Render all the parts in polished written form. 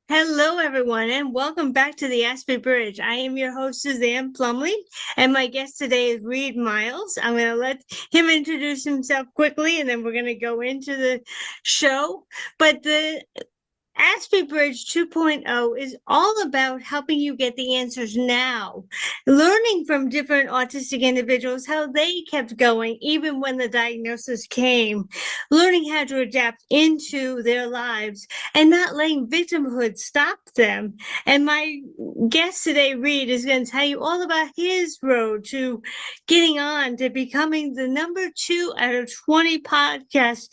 Hello, everyone, and welcome back to the Aspie Bridge. I am your host, Suzanne Plumley, and my guest today is Reed Miles. I'm going to let him introduce himself quickly, and then we're going to go into the show. But the Aspie Bridge 2.0 is all about helping you get the answers now, learning from different autistic individuals how they kept going even when the diagnosis came, learning how to adapt into their lives and not letting victimhood stop them. And my guest today, Reed, is going to tell you all about his road to getting on to becoming the number two out of 20 podcasters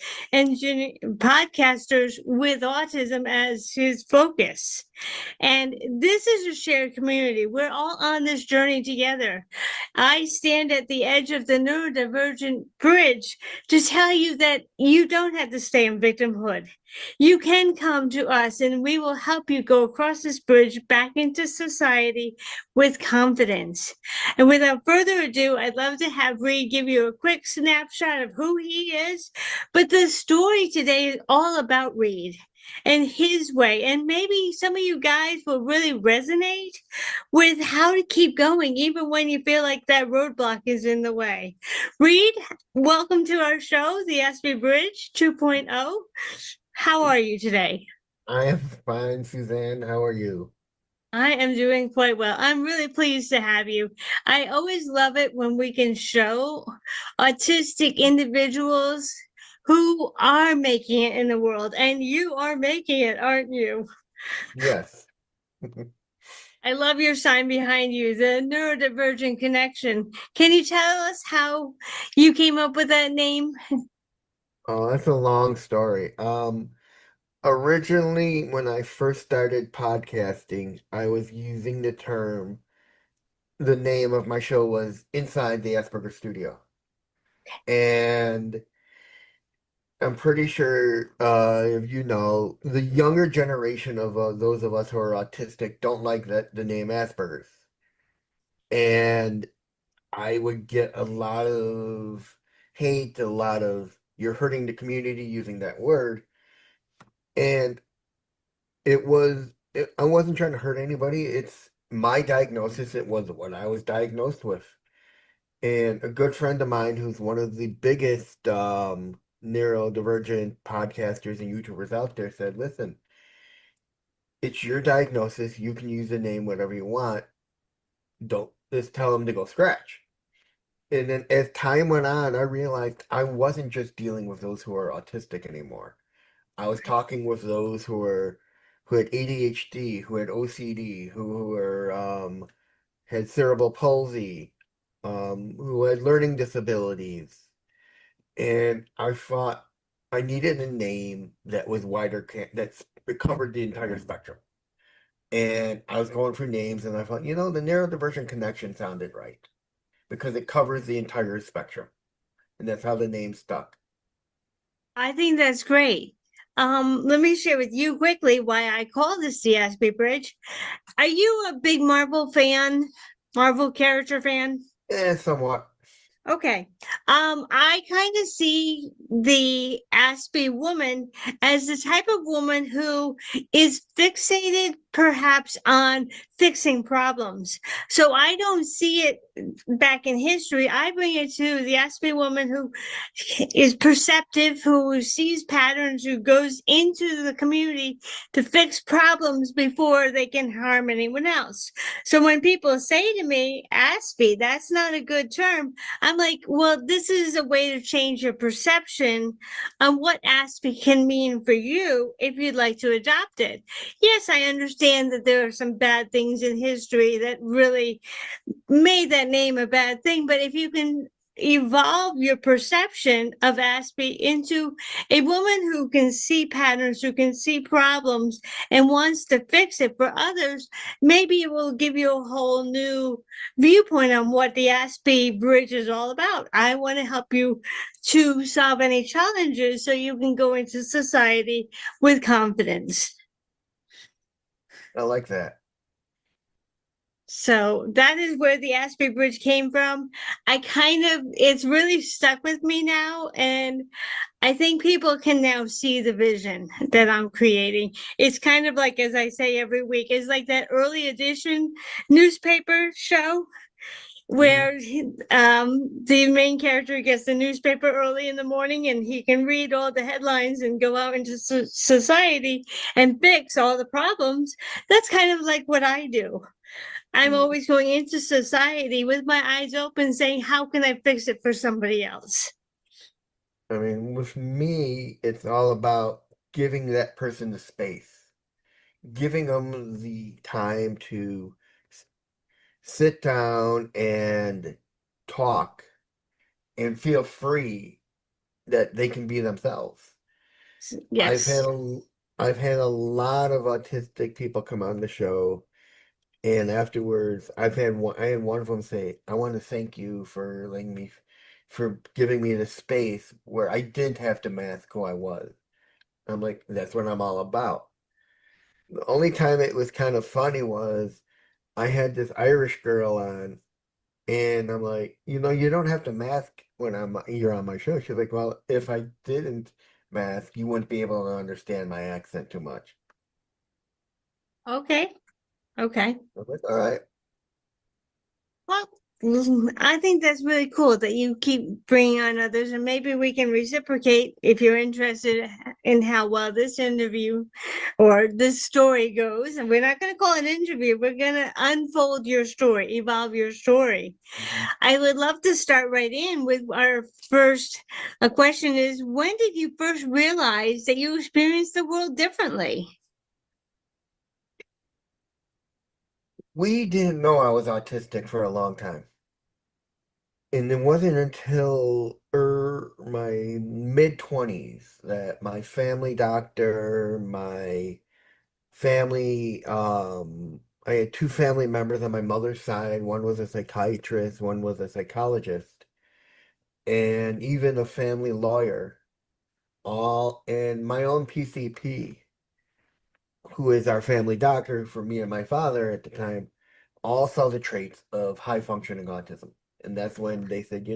with autism as his focus. And this is a shared community. We're all on this journey together. I stand at the edge of the neurodivergent bridge to tell you that you don't have to stay in victimhood. You can come to us and we will help you go across this bridge back into society with confidence. And without further ado, I'd love to have Reed give you a quick snapshot of who he is. But the story today is all about Reed and his way. And maybe some of you guys will really resonate with how to keep going, even when you feel like that roadblock is in the way. Reed, welcome to our show, the Aspie Bridge 2.0. How are you today? I am fine, Suzanne. How are you? I am doing quite well. I'm really pleased to have you. I always love it when we can show autistic individuals who are making it in the world, and you are making it, aren't you? Yes. I love your sign behind you, the neurodivergent connection. Can you tell us how you came up with that name? Oh, that's a long story. Originally, when I first started podcasting, I was using the name of my show was Inside the Asperger Studio. And I'm pretty sure, if you know, the younger generation of those of us who are autistic don't like the name Asperger's. And I would get a lot of hate, a lot of you're hurting the community using that word. And I wasn't trying to hurt anybody. It's my diagnosis. It was what I was diagnosed with. And a good friend of mine who's one of the biggest neurodivergent podcasters and YouTubers out there said, listen, it's your diagnosis. You can use the name whatever you want. Don't just tell them to go scratch. And then as time went on, I realized I wasn't just dealing with those who are autistic anymore. I was talking with those who had ADHD, who had OCD, who were had cerebral palsy, who had learning disabilities. And I thought I needed a name that was that covered the entire spectrum. And I was going through names and I thought, the neurodivergent connection sounded right because it covers the entire spectrum. And that's how the name stuck. I think that's great. Let me share with you quickly why I call this the Aspie Bridge. Are you a big Marvel fan? Marvel character fan? Somewhat. Okay. I kind of see the Aspie woman as the type of woman who is fixated perhaps on fixing problems. So I don't see it back in history. I bring it to the Aspie woman who is perceptive, who sees patterns, who goes into the community to fix problems before they can harm anyone else. So when people say to me, Aspie, that's not a good term, I'm like, well, this is a way to change your perception on what Aspie can mean for you if you'd like to adopt it. Yes, I understand that there are some bad things in history that really made that name a bad thing, but if you can evolve your perception of Aspie into a woman who can see patterns, who can see problems, and wants to fix it for others, maybe it will give you a whole new viewpoint on what the Aspie Bridge is all about. I want to help you to solve any challenges so you can go into society with confidence. I like that. So that is where the Aspie Bridge came from. It's really stuck with me now. And I think people can now see the vision that I'm creating. It's kind of like, as I say every week, it's like that early edition newspaper show Mhm. where the main character gets the newspaper early in the morning and he can read all the headlines and go out into society and fix all the problems. That's kind of like what I do. I'm Mhm. always going into society with my eyes open, saying, how can I fix it for somebody else? I mean, with me, it's all about giving that person the space, giving them the time to s- sit down and talk and feel free that they can be themselves. I've had Yes. a I've had a lot of autistic people come on the show, and afterwards I had one of them say, "I want to thank you for letting me for giving me the space where I didn't have to mask who I was." I'm like, that's what I'm all about. The only time it was kind of funny was I had this Irish girl on, and I'm like, you don't have to mask when you're on my show. She's like, well, if I didn't mask, you wouldn't be able to understand my accent too much. Okay. Okay. I'm like, all right. Well, I think that's really cool that you keep bringing on others, and maybe we can reciprocate if you're interested in how well this interview or this story goes. And we're not going to call it an interview, we're going to unfold your story, evolve your story. Mhm. I would love to start right in with our first question is when did you first realize that you experienced the world differently? We didn't know I was autistic for a long time. And it wasn't until my mid 20s that my family doctor, my family, I had two family members on my mother's side. One was a psychiatrist, one was a psychologist, and even a family lawyer, all, and my own PCP, who is our family doctor for me and my father at the time, all saw the traits of high functioning autism. And that's when they said,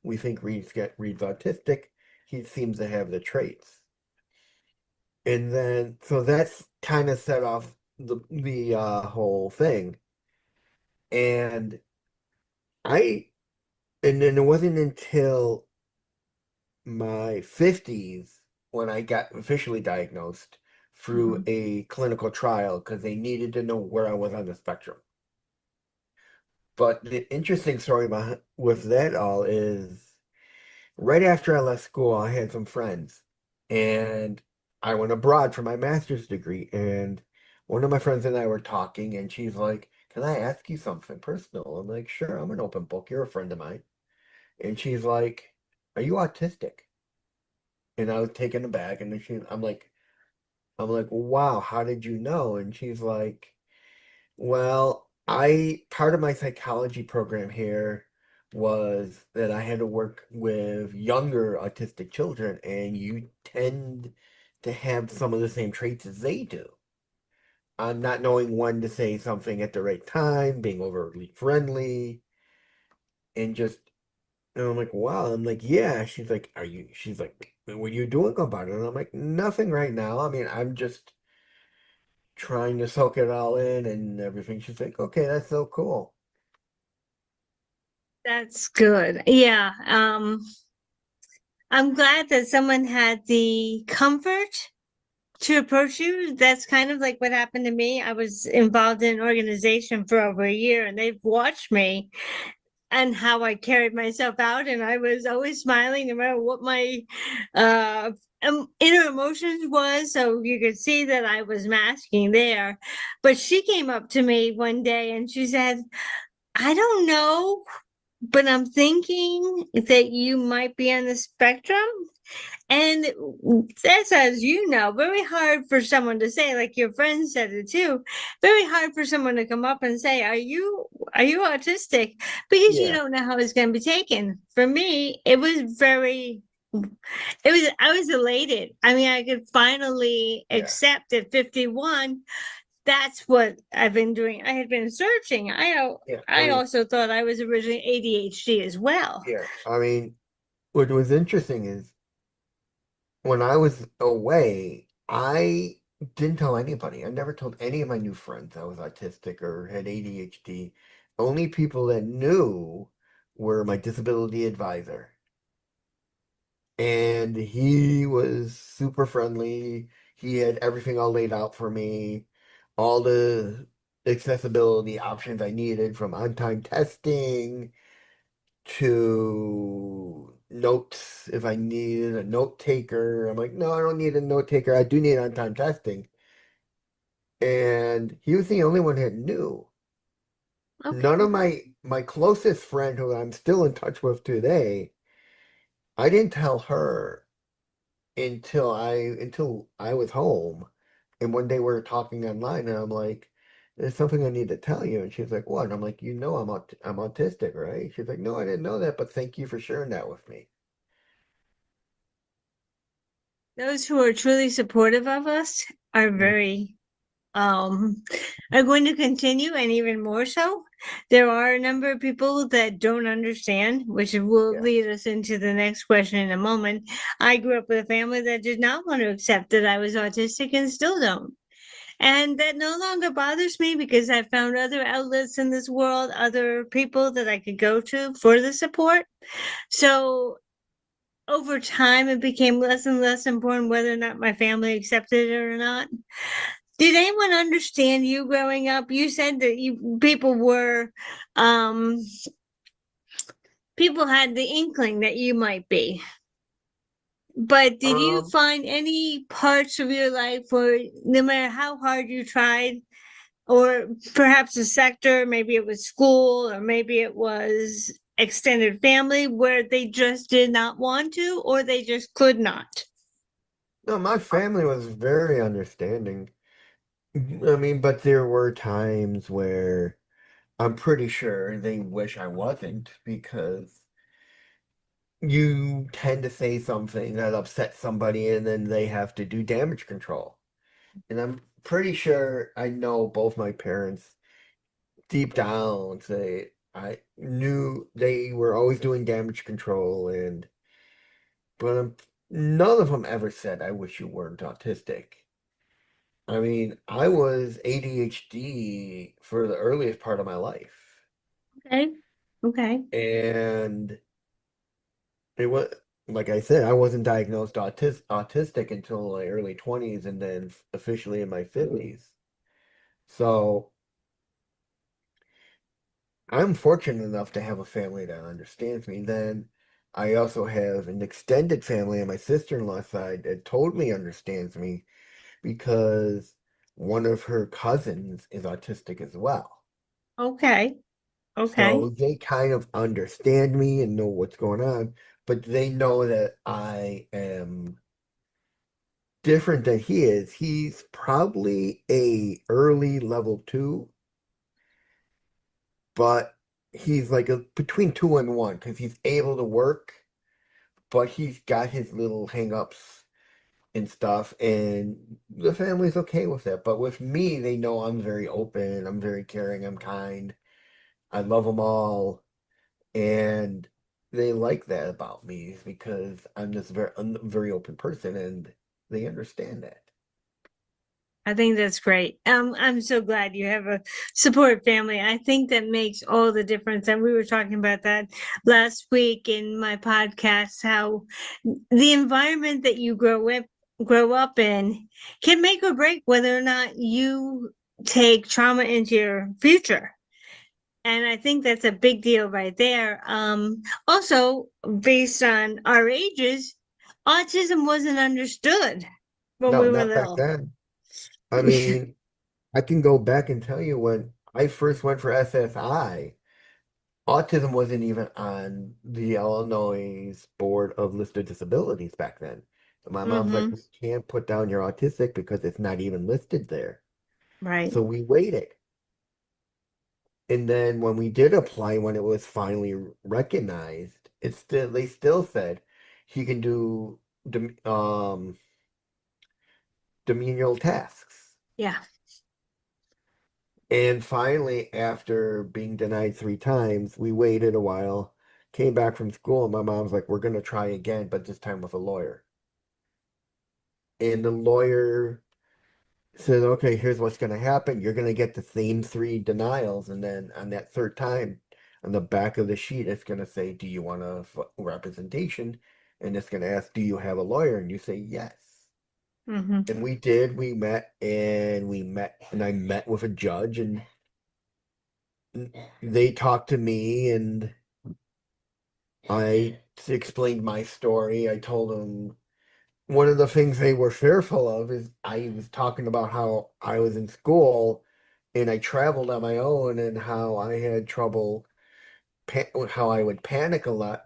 we think Reed's autistic. He seems to have the traits. And then, so that's kind of set off the whole thing. And I, and then it wasn't until my 50s when I got officially diagnosed through Mhm. a clinical trial because they needed to know where I was on the spectrum. But the interesting story behind with that all is right after I left school, I had some friends and I went abroad for my master's degree. And one of my friends and I were talking, and she's like, "Can I ask you something personal?" I'm like, "Sure, I'm an open book. You're a friend of mine." And she's like, "Are you autistic?" And I was taken aback. And then I'm like, "Wow, how did you know?" And she's like, well, I part of my psychology program here was that I had to work with younger autistic children, and you tend to have some of the same traits as they do. I'm not knowing when to say something at the right time, being overly friendly, and just, and I'm like, wow. I'm like, yeah. She's like, what are you doing about it? And I'm like, nothing right now. I mean, I'm just trying to soak it all in and everything. She's like, okay, that's so cool. That's good. Yeah. I'm glad that someone had the comfort to approach you. That's kind of like what happened to me. I was involved in an organization for over a year and they've watched me and how I carried myself out. And I was always smiling no matter what my uh, inner emotions was. So you could see that I was masking there. But she came up to me one day and she said, I don't know, but I'm thinking that you might be on the spectrum. And that's, as you know, very hard for someone to say, like your friend said it too, very hard for someone to come up and say, are you autistic? Because you Yeah. don't know how it's going to be taken. For me, I was elated. I mean, I could finally Yeah. accept at 51 that's what I've been doing. I had been searching. Yeah, I I mean, also thought I was originally ADHD as well. yeah, I mean, what was interesting is when I was away, I didn't tell anybody. I never told any of my new friends I was autistic or had ADHD. Only people that knew were my disability advisor. And he was super friendly. He had everything all laid out for me, all the accessibility options I needed from on-time testing to notes if I needed a note taker. I'm like, no, I don't need a note taker. I do need on-time testing. And he was the only one that knew. None Okay. of my closest friend who I'm still in touch with today, I didn't tell her until I was home. And one day we were talking online and I'm like, there's something I need to tell you. And she's like, what? And I'm like, you know I'm autistic, right? She's like, no, I didn't know that, but thank you for sharing that with me. Those who are truly supportive of us are Mm, very um are going to continue, and even more so. There are a number of people that don't understand, which will yeah. lead us into the next question in a moment. I grew up with a family that did not want to accept that I was autistic and still don't. And that no longer bothers me because I found other outlets in this world, other people that I could go to for the support. So over time, it became less and less important whether or not my family accepted it or not. Did anyone understand you growing up? You said that you people were um people had the inkling that you might be. But did you Um, find any parts of your life where no matter how hard you tried, or perhaps a sector, maybe it was school or maybe it was extended family, where they just did not want to or they just could not? no, my family was very understanding. I mean, but there were times where I'm pretty sure they wish I wasn't because you tend to say something that upsets somebody and then they have to do damage control. And I'm pretty sure I know both my parents deep down say I knew they were always doing damage control and but none of them ever said I wish you weren't autistic. I mean, I was ADHD for the earliest part of my life. Okay. Okay. And it was like I said, I wasn't diagnosed autistic until my early 20s and then officially in my 50s. So I'm fortunate enough to have a family that understands me. Then I also have an extended family on my sister-in-law's side that totally understands me because one of her cousins is autistic as well. Okay. Okay. So they kind of understand me and know what's going on, but they know that I am different than he is. He's probably a early level two, but he's like a between two and one because he's able to work, but he's got his little hang-ups and stuff, and the family's okay with that. But with me, they know I'm very open, I'm very caring, I'm kind, I love them all, and they like that about me because I'm a very open person, and they understand that. I think that's great. I'm so glad you have a support family. I think that makes all the difference. And we were talking about that last week in my podcast, how the environment that you grow up in can make or break whether or not you take trauma into your future. And I think that's a big deal right there. Also, based on our ages, autism wasn't understood when No, we were not back little. then. I mean, I can go back and tell you when I first went for SSI, autism wasn't even on the Illinois Board of Listed Disabilities back then. And my mom's like, Mm-hmm. we can't put down you're autistic because it's not even listed there. Right. So we waited. And then when we did apply, when it was finally recognized, they still said he can do dom- um, dominial tasks. Yeah. And finally, after being denied 3 times, we waited a while, came back from school, and my mom's like, we're going to try again, but this time with a lawyer. And the lawyer said, okay, here's what's going to happen. You're going to get the same 3 denials. And then on that third time, on the back of the sheet, it's going to say, do you want a representation? And it's going to ask, do you have a lawyer? And you say, yes. Hmm. And we did. We met, and I met with a judge, and they talked to me, and I explained my story. I told them one of the things they were fearful of is I was talking about how I was in school and I traveled on my own and how I had trouble, how I would panic a lot.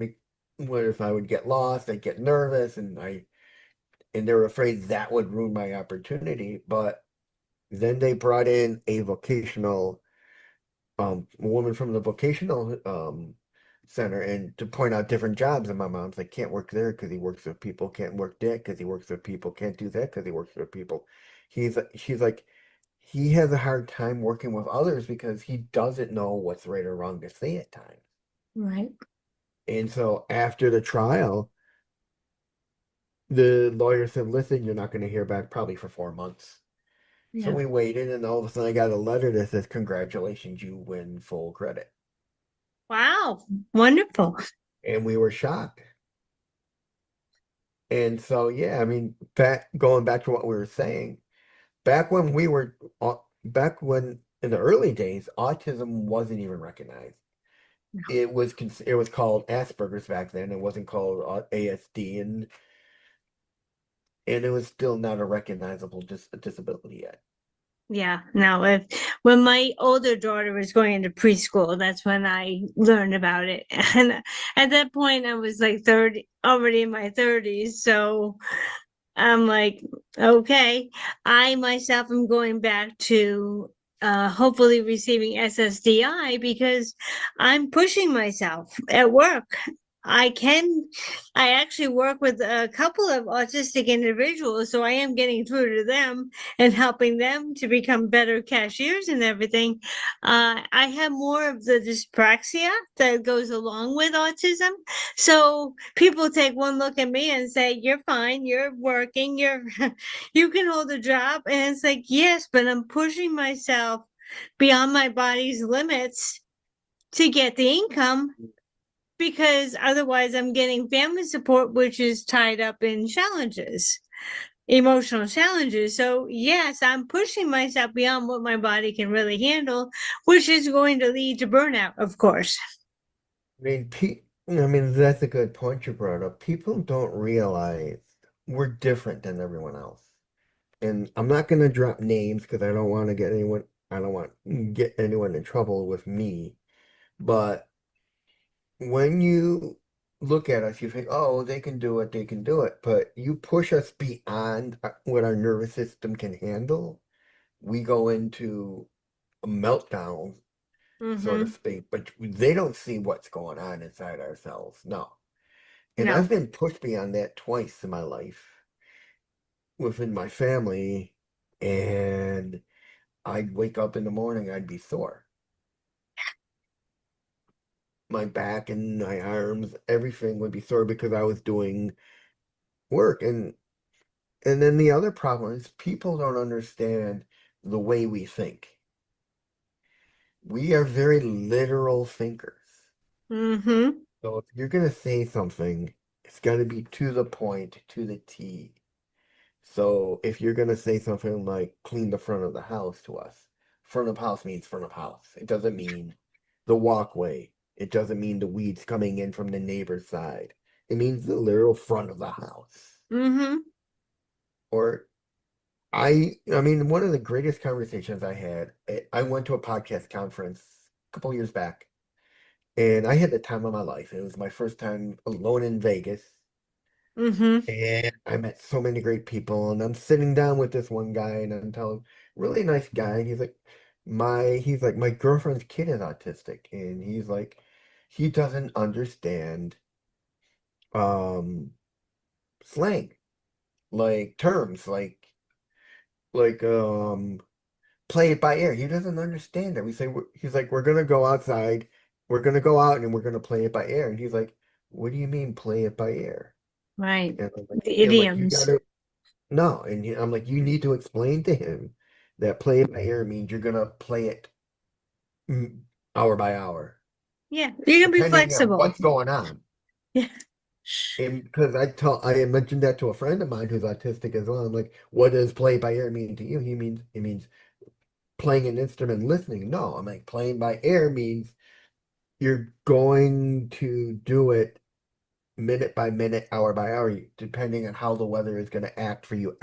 What if I would get lost? I'd get nervous, and they were afraid that would ruin my opportunity. But then they brought in a vocational a woman from the vocational center and to point out different jobs, and my mom's like, can't work there because he works with people, can't work there because he works with people, can't do that because he works with people. She's like, he has a hard time working with others because he doesn't know what's right or wrong to say at times. Right. And so after the trial, the lawyer said, listen, you're not going to hear back probably for 4 months. So Yeah. we waited, and all of a sudden I got a letter that says, congratulations, you win full credit. Wow. Wonderful. And we were shocked. And so, yeah, I mean, going back to what we were saying, back when we were, back when in the early days, autism wasn't even recognized. It was called Asperger's back then. It wasn't called ASD, and it was still not a recognizable disability yet. Yeah. Now, if when my older daughter was going into preschool, that's when I learned about it. And at that point, I was like 30, already in my 30s. So I'm like, okay, I myself am going back to hopefully receiving SSDI because I'm pushing myself at work. I can, I actually work with a couple of autistic individuals, so I am getting through to them and helping them to become better cashiers and everything. I have more of the dyspraxia that goes along with autism. So people take one look at me and say, "You're fine, you're working, you can hold a job." And it's like, yes, but I'm pushing myself beyond my body's limits to get the income because otherwise I'm getting family support, which is tied up in challenges, emotional challenges. So, yes, I'm pushing myself beyond what my body can really handle, which is going to lead to burnout, of course. I mean, that's a good point you brought up. People don't realize we're different than everyone else. And I'm not going to drop names because I don't want to get anyone in trouble with me. But when you look at us, you think, oh, they can do it, they can do it. But you push us beyond what our nervous system can handle, we go into a meltdown, so to Mm-hmm. speak. But they don't see what's going on inside ourselves. No. And No. I've been pushed beyond that twice in my life within my family. And I'd wake up in the morning, I'd be sore. My back and my arms, everything would be sore because I was doing work. And then the other problem is people don't understand the way we think. We are very literal thinkers. Mm-hmm. So if you're gonna say something, it's gotta be to the point, to the T. So if you're gonna say something like clean the front of the house to us, front of house means front of house. It doesn't mean the walkway. It doesn't mean the weeds coming in from the neighbor's side. It means the literal front of the house. Mm-hmm. Or I mean, one of the greatest conversations I had, I went to a podcast conference a couple years back, and I had the time of my life. It was my first time alone in Vegas. Mm-hmm. And I met so many great people, and I'm sitting down with this one guy, and I'm telling, really nice guy, and he's like, my girlfriend's kid is autistic, and he's like, he doesn't understand um slang, like terms, like play it by ear. He doesn't understand that. He's like, we're gonna go outside, we're gonna go out and we're gonna play it by ear. And he's like, what do you mean play it by ear? Right. The And I'm like, you idioms. gotta no. I'm like, you need to explain to him that play it by ear means you're gonna play it mm, hour by hour, Yeah. You can be depending on flexible. what's going on. Yeah. And because I had mentioned that to a friend of mine who's autistic as well. I'm like, what does play by ear mean to you? It means playing an instrument, listening. No, I'm like, playing by ear means you're going to do it minute by minute, hour by hour, depending on how the weather is going to act for you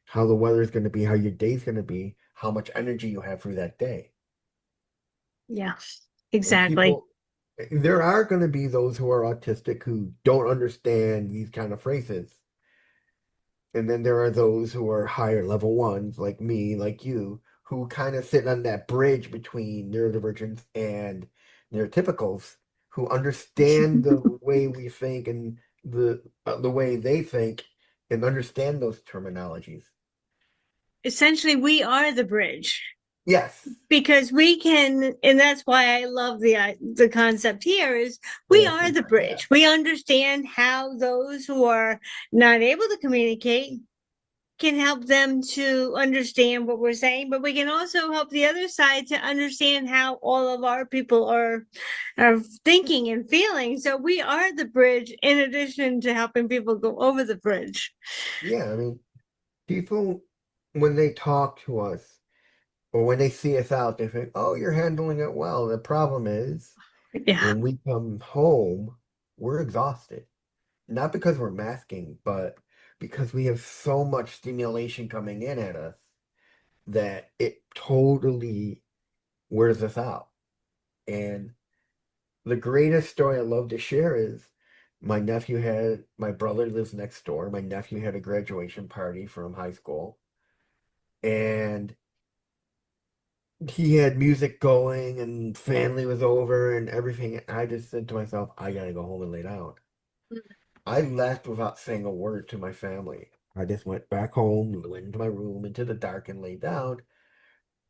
how the weather is going to be, how your day's going to be, how much energy you have for that day. Yeah. And Exactly. there are going to be those who are autistic who don't understand these kind of phrases. And then there are those who are higher level ones, like me, like you, who kind of sit on that bridge between neurodivergents and neurotypicals, who understand the way we think and the way they think, and understand those terminologies. Essentially, we are the bridge Yes, because we can, and that's why I love the concept here is we yes, are the bridge. We understand how those who are not able to communicate can help them to understand what we're saying, but we can also help the other side to understand how all of our people are thinking and feeling. So we are the bridge in addition to helping people go over the bridge. yeah. I mean, people when they talk to us or when they see us out, they think, "Oh, you're handling it well." The problem is Yeah. when we come home, we're exhausted. Not because we're masking, but because we have so much stimulation coming in at us that it totally wears us out. And the greatest story I love to share is my brother lives next door. My nephew had a graduation party from high school, and he had music going, and family was over, and everything. And I just said to myself, I gotta go home and lay down. I left without saying a word to my family. I just went back home, went into my room, into the dark, and laid down.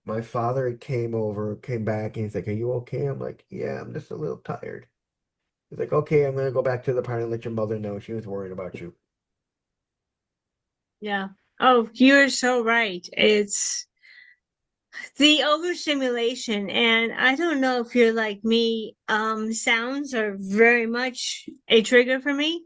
My father came back, and he's like, "Are you okay?" I'm like, "Yeah, I'm just a little tired." He's like, "Okay, I'm gonna go back to the party and let your mother know she was worried about you." Yeah. Oh, you're so right. It's the overstimulation, and I don't know if you're like me. Sounds are very much a trigger for me.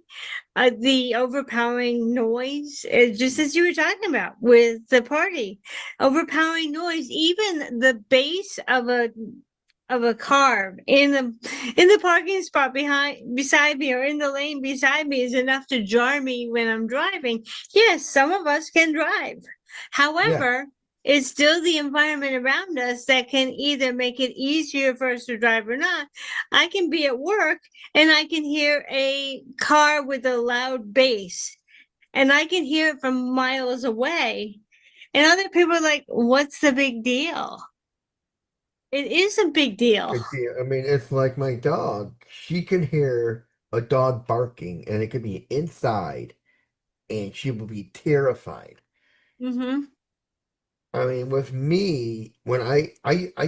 The overpowering noise, just as you were talking about with the party, overpowering noise, even the bass of a car in the parking spot behind beside me or in the lane beside me is enough to jar me when I'm driving. Yes, some of us can drive. Yeah, However, it's still the environment around us that can either make it easier for us to drive or not. I can be at work and I can hear a car with a loud bass and I can hear it from miles away. And other people are like, what's the big deal? It is a big deal. I mean, it's like my dog. She can hear a dog barking, and it could be inside, and she will be terrified. Mm-hmm. I mean, with me, when I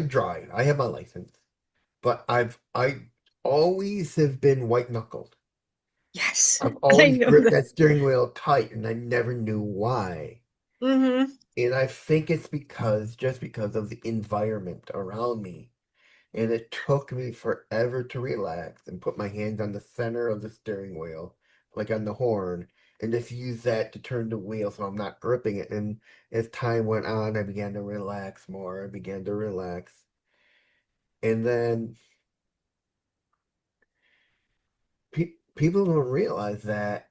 drive, I have my license, but I always have been white knuckled. Yes, I've I always know gripped that. that steering wheel tight, and I never knew why. Mm-hmm. And I think it's just because of the environment around me. And it took me forever to relax and put my hands on the center of the steering wheel, like on the horn, and just use that to turn the wheel so I'm not gripping it. And as time went on, I began to relax more. I began to relax. And then people don't realize that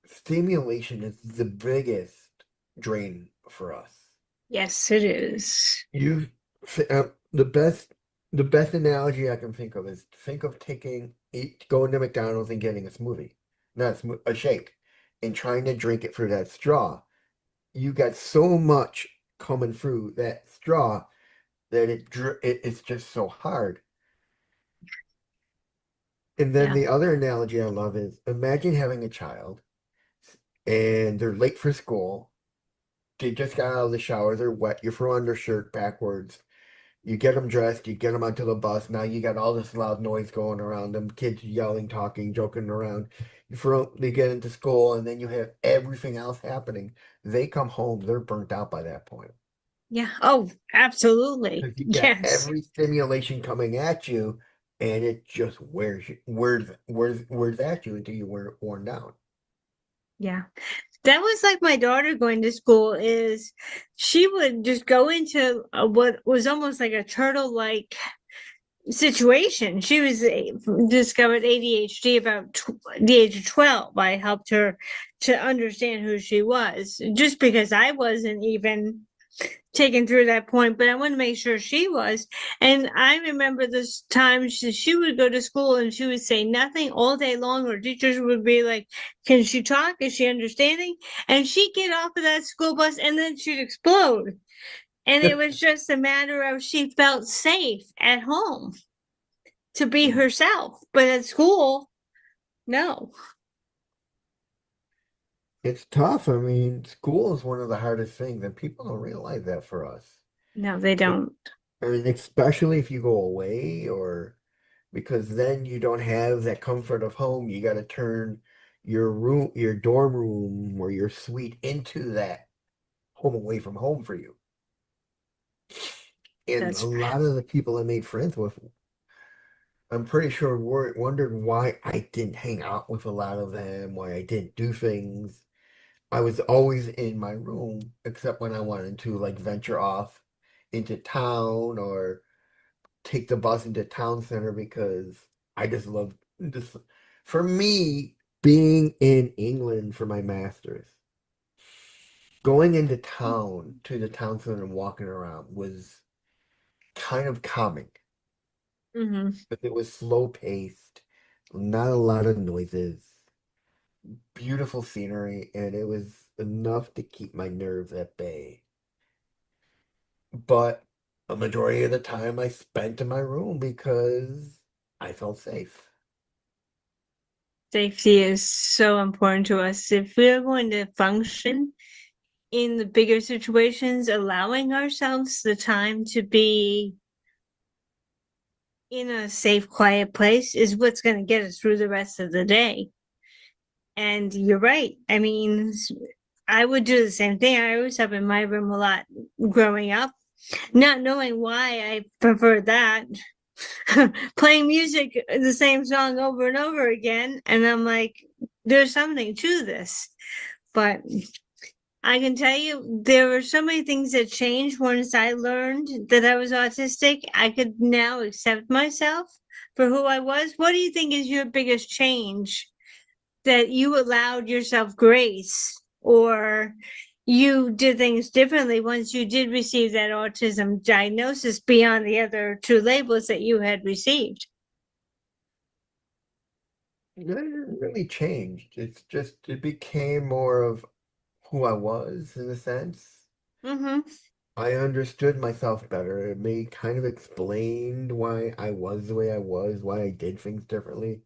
stimulation is the biggest drain for us. Yes, it is. You, the best analogy I can think of is think of going to McDonald's and getting a smoothie, not a shake, and trying to drink it through that straw. You got so much coming through that straw that it's just so hard. And then Yeah. the other analogy I love is imagine having a child and they're late for school They just got out of the shower, they're wet, you throw on their shirt backwards, you get them dressed, you get them onto the bus. Now you got all this loud noise going around them, kids yelling, talking, joking around. They get into school, and then you have everything else happening. They come home, they're burnt out by that point. Yeah. Oh, absolutely. Because you got Yes. every stimulation coming at you, and it just wears at you until you wear worn down. Yeah. That was like my daughter going to school is she would just go into what was almost like a turtle like situation. She was discovered ADHD about the age of 12. I helped her to understand who she was just because I wasn't even taken through that point, but I want to make sure she was. And I remember this time she would go to school and she would say nothing all day long. Her teachers would be like, "Can she talk? Is she understanding?" And she'd get off of that school bus and then she'd explode. And it was just a matter of she felt safe at home to be herself. But at school, no, It's tough. I mean, school is one of the hardest things, and people don't realize that for us. no, they It, don't. I mean, especially if you go away, or because then you don't have that comfort of home. You got to turn your dorm room or your suite into that home away from home for you. And a That's lot of the people I made friends with, I'm pretty sure wondered why I didn't hang out with a lot of them, why I didn't do things. I was always in my room, except when I wanted to like venture off into town or take the bus into town center because I just love this. For me, being in England for my master's, going into town to the town center and walking around was kind of calming. hmm But it was slow paced, not a lot of noises, beautiful scenery, and it was enough to keep my nerves at bay. But a majority of the time I spent in my room because I felt safe. safety is so important to us. If we're going to function in the bigger situations, allowing ourselves the time to be in a safe, quiet place is what's going to get us through the rest of the day. And you're right. I mean, I would do the same thing. I was up in my room a lot growing up, not knowing why I preferred that. Playing music, the same song over and over again. And I'm like, there's something to this. But I can tell you there were so many things that changed once I learned that I was autistic. I could now accept myself for who I was. What do you think is your biggest change that you allowed yourself grace or you did things differently once you did receive that autism diagnosis beyond the other two labels that you had received? It didn't really changed. It's just, it became more of who I was in a sense. Mm-hmm. I understood myself better. It made kind of explained why I was the way I was, why I did things differently.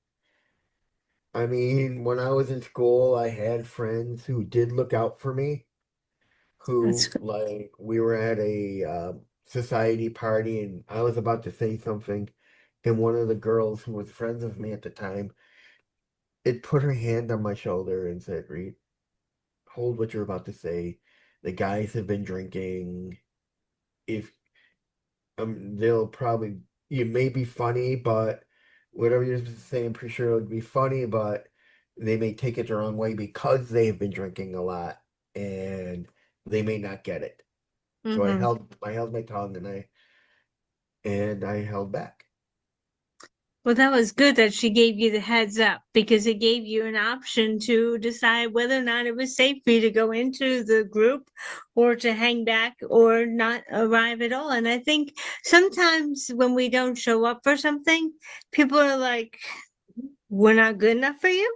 I mean, when I was in school, I had friends who did look out for me, That's who, good. like, we were at a society party and I was about to say something, and one of the girls who was friends with me at the time, it put her hand on my shoulder and said, Reed, hold what you're about to say. The guys have been drinking. If they'll probably, it may be funny, but whatever you're saying, I'm pretty sure it would be funny, but they may take it the wrong way because they have been drinking a lot and they may not get it. So Mm-hmm. I held my tongue and I held back. Well, that was good that she gave you the heads up because it gave you an option to decide whether or not it was safe for you to go into the group or to hang back or not arrive at all. And I think sometimes when we don't show up for something, people are like, we're not good enough for you.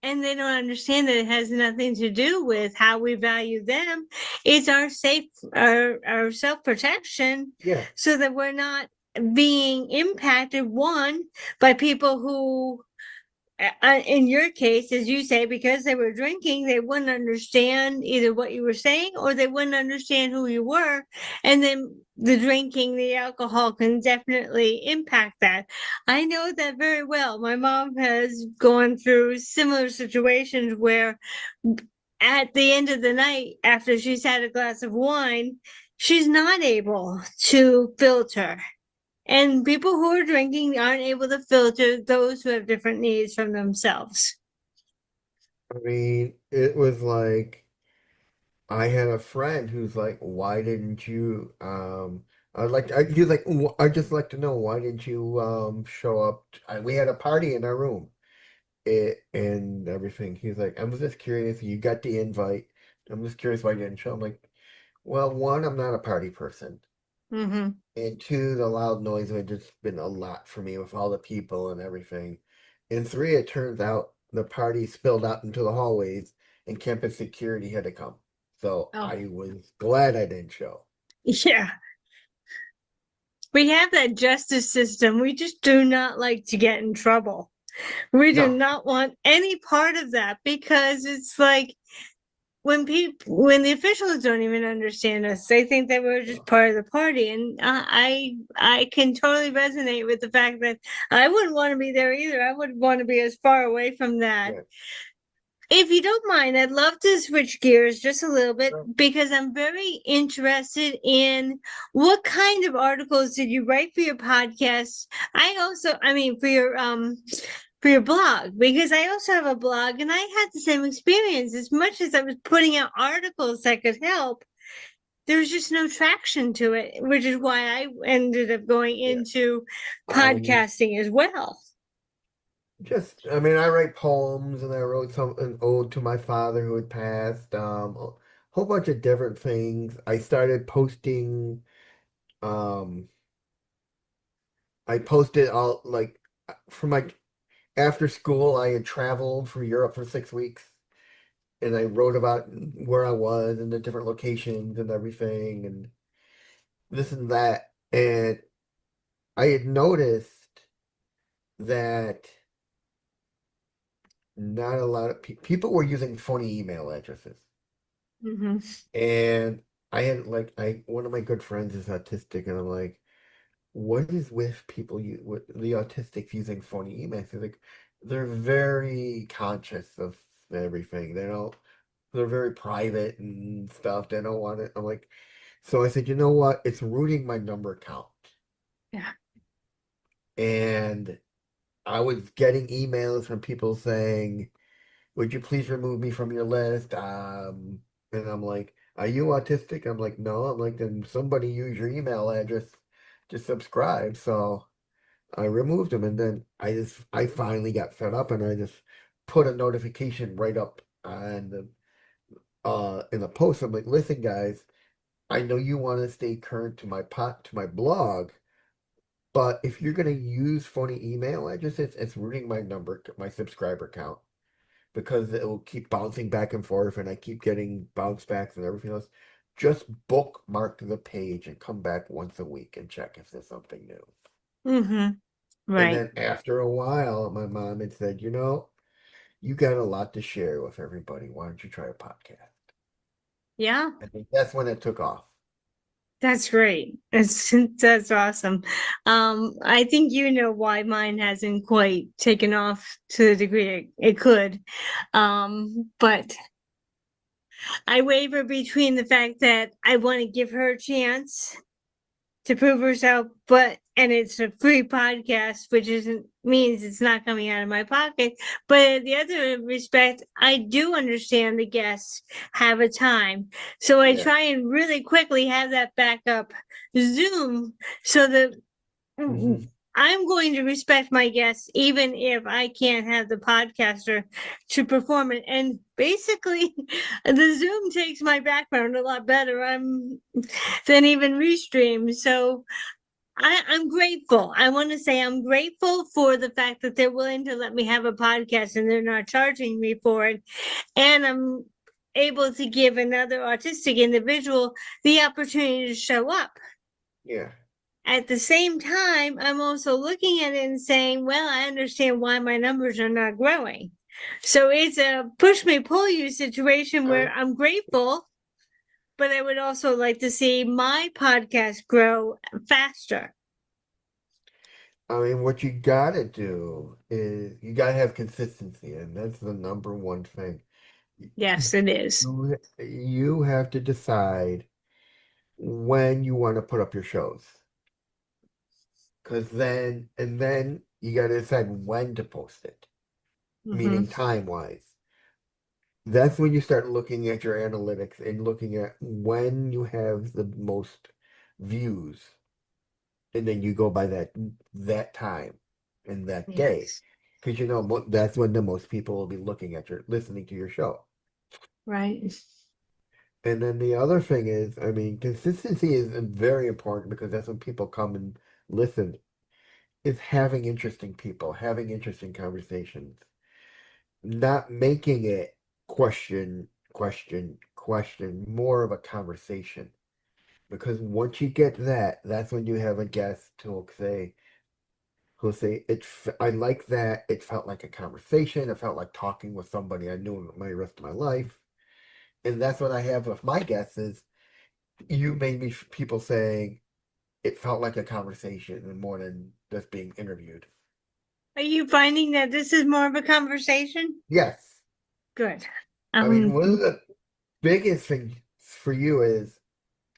And they don't understand that it has nothing to do with how we value them. It's our our self-protection Yeah. so that we're not being impacted, one, by people who in your case, as you say, because they were drinking, they wouldn't understand either what you were saying or they wouldn't understand who you were. And then the drinking, the alcohol can definitely impact that. I know that very well. My mom has gone through similar situations where at the end of the night, after she's had a glass of wine, she's not able to filter. And people who are drinking aren't able to filter those who have different needs from themselves. I mean, it was like I had a friend who's like, "Why didn't you?" He's like, "I'd just like to know why didn't you show up?" We had a party in our room, and everything. He's like, "I was just curious. You got the invite. I'm just curious why you didn't show." I'm like, "Well, one, I'm not a party person, Mm-hmm. and two, the loud noise had just been a lot for me with all the people and everything, and three, it turns out the party spilled out into the hallways, and campus security had to come." So Oh, I was glad I didn't show. yeah. We have that justice system. We just do not like to get in trouble. We do No, not want any part of that because it's like when the officials don't even understand us, they think that we're just no. part of the party. And I can totally resonate with the fact that I wouldn't want to be there either. I would want to be as far away from that. Yeah. If you don't mind, I'd love to switch gears just a little bit No. because I'm very interested in what kind of articles did you write for your podcast? I mean, for your blog, because I also have a blog and I had the same experience. As much as I was putting out articles that could help, there was just no traction to it, which is why I ended up going Yeah. into Um, podcasting as well. I mean, I write poems and I wrote an ode to my father who had passed, a whole bunch of different things. I started posting, um, I posted all like for my after school, I had traveled for Europe for 6 weeks and I wrote about where I was and the different locations and everything and this and that. And I had noticed that not a lot of people were using phony email addresses. Mm-hmm. And I had like I one of my good friends is autistic, and I'm like, what is with people with the autistics using phony emails? They're like, they're very conscious of everything. They're very private and stuff. They don't want it. I'm like, so I said, you know what? It's rooting my number count. Yeah. And I was getting emails from people saying, would you please remove me from your list? And I'm like, are you autistic? I'm like, no. I'm like, then somebody use your email address to subscribe. So I removed them, and then I finally got fed up, and I just put a notification right up on the in the post. I'm like, listen, guys, I know you want to stay current to my blog, but if you're gonna use phony email addresses, it's ruining my subscriber count because it will keep bouncing back and forth and I keep getting bounce backs and everything else. Just bookmark the page and come back once a week and check if there's something new. Mm-hmm. And Right. then after a while, my mom had said, you got a lot to share with everybody. Why don't you try a podcast? Yeah. I think that's when it took off. That's great. That's awesome. I think you know why mine hasn't quite taken off to the degree it could. But I waver between the fact that I want to give her a chance to prove herself, but and it's a free podcast, which isn't means it's not coming out of my pocket. But in the other respect, I do understand the guests have a time. So I Yeah. try and really quickly have that backup Zoom so that Hmm. I'm going to respect my guests, even if I can't have the podcaster to perform it. And basically, the Zoom takes my background a lot better. Than even Restream. So I'm grateful. I want to say I'm grateful for the fact that they're willing to let me have a podcast and they're not charging me for it. And I'm able to give another autistic individual the opportunity to show up. Yeah. At the same time, I'm also looking at it and saying, well, I understand why my numbers are not growing. So it's a push me, pull you situation where I, I'm grateful, but I would also like to see my podcast grow faster. I mean, what you gotta do is you gotta have consistency, and that's the number one thing. Yes, it is. You have to decide when you want to put up your shows, because then you gotta decide when to post it, Hmm. meaning time wise. That's when you start looking at your analytics and looking at when you have the most views, and then you go by that time and that day, Yes. because that's when the most people will be looking at your listening to your show. Right. And then the other thing is, I mean, consistency is very important because that's when people come and listen. Is having interesting people, having interesting conversations, not making it question, more of a conversation. Because once you get that, that's when you have a guest who'll say, I like that. It felt like a conversation. It felt like talking with somebody I knew my rest of my life. And that's what I have with my guests is you made me people saying it felt like a conversation and more than just being interviewed. Are you finding that this is more of a conversation? Yes. Good. I mean, Um, one of the biggest things for you is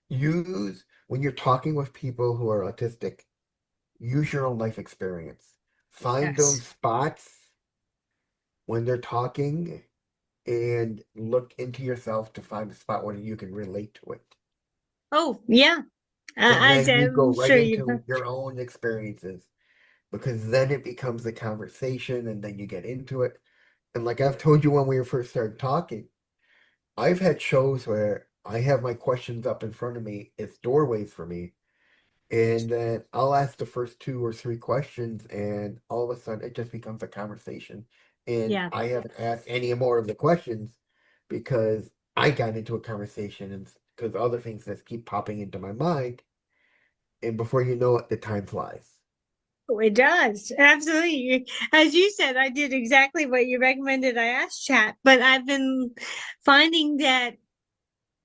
when you're talking with people who are autistic, use your own life experience. Find those yes. spots when they're talking and look into yourself to find a spot where you can relate to it. Oh, yeah. And As then you go I'm right sure you. into your own experiences because then it becomes a conversation and then you get into it. And like I've told you when we first started talking, I've had shows where I have my questions up in front of me. It's doorways for me. And then I'll ask the first two or three questions, and all of a sudden it just becomes a conversation. And Yeah. I haven't asked any more of the questions because I got into a conversation and because other things just keep popping into my mind. And before you know it, the time flies. Oh, it does. Absolutely. As you said, I did exactly what you recommended I asked chat, but I've been finding that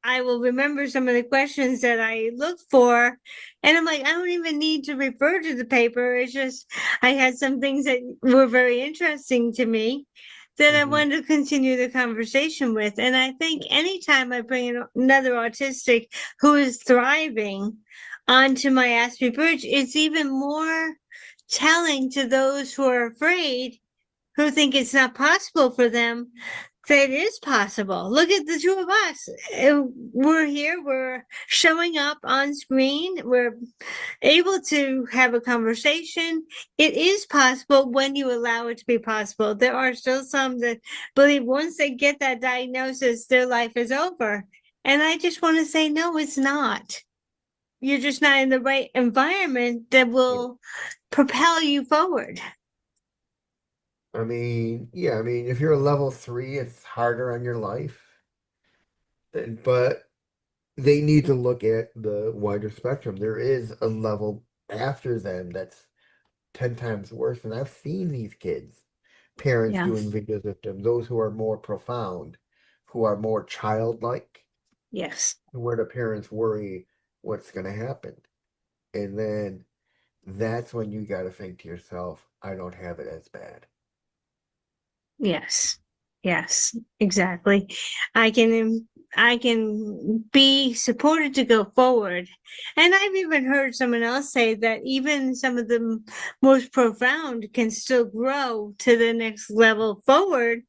I will remember some of the questions that I looked for. And I'm like, I don't even need to refer to the paper. It's just, I had some things that were very interesting to me that I Hmm. wanted to continue the conversation with. And I think anytime I bring in another autistic who is thriving onto my Aspie Bridge, it's even more telling to those who are afraid, who think it's not possible for them, that it is possible. Look at the two of us. We're here, we're showing up on screen, we're able to have a conversation. It is possible when you allow it to be possible. There are still some that believe once they get that diagnosis, their life is over. And I just want to say, no, it's not. You're just not in the right environment that Yeah. will propel you forward. I mean, yeah, I mean, if you're a level three, it's harder on your life. But they need to look at the wider spectrum. There is a level after them that's 10 times worse. And I've seen these kids, parents Yeah. doing videos with them, those who are more profound, who are more childlike, Yes. where the parents worry what's going to happen. And then that's when you got to think to yourself, I don't have it as bad. Yes. Yes, exactly. I can be supported to go forward. And I've even heard someone else say that even some of the most profound can still grow to the next level forward.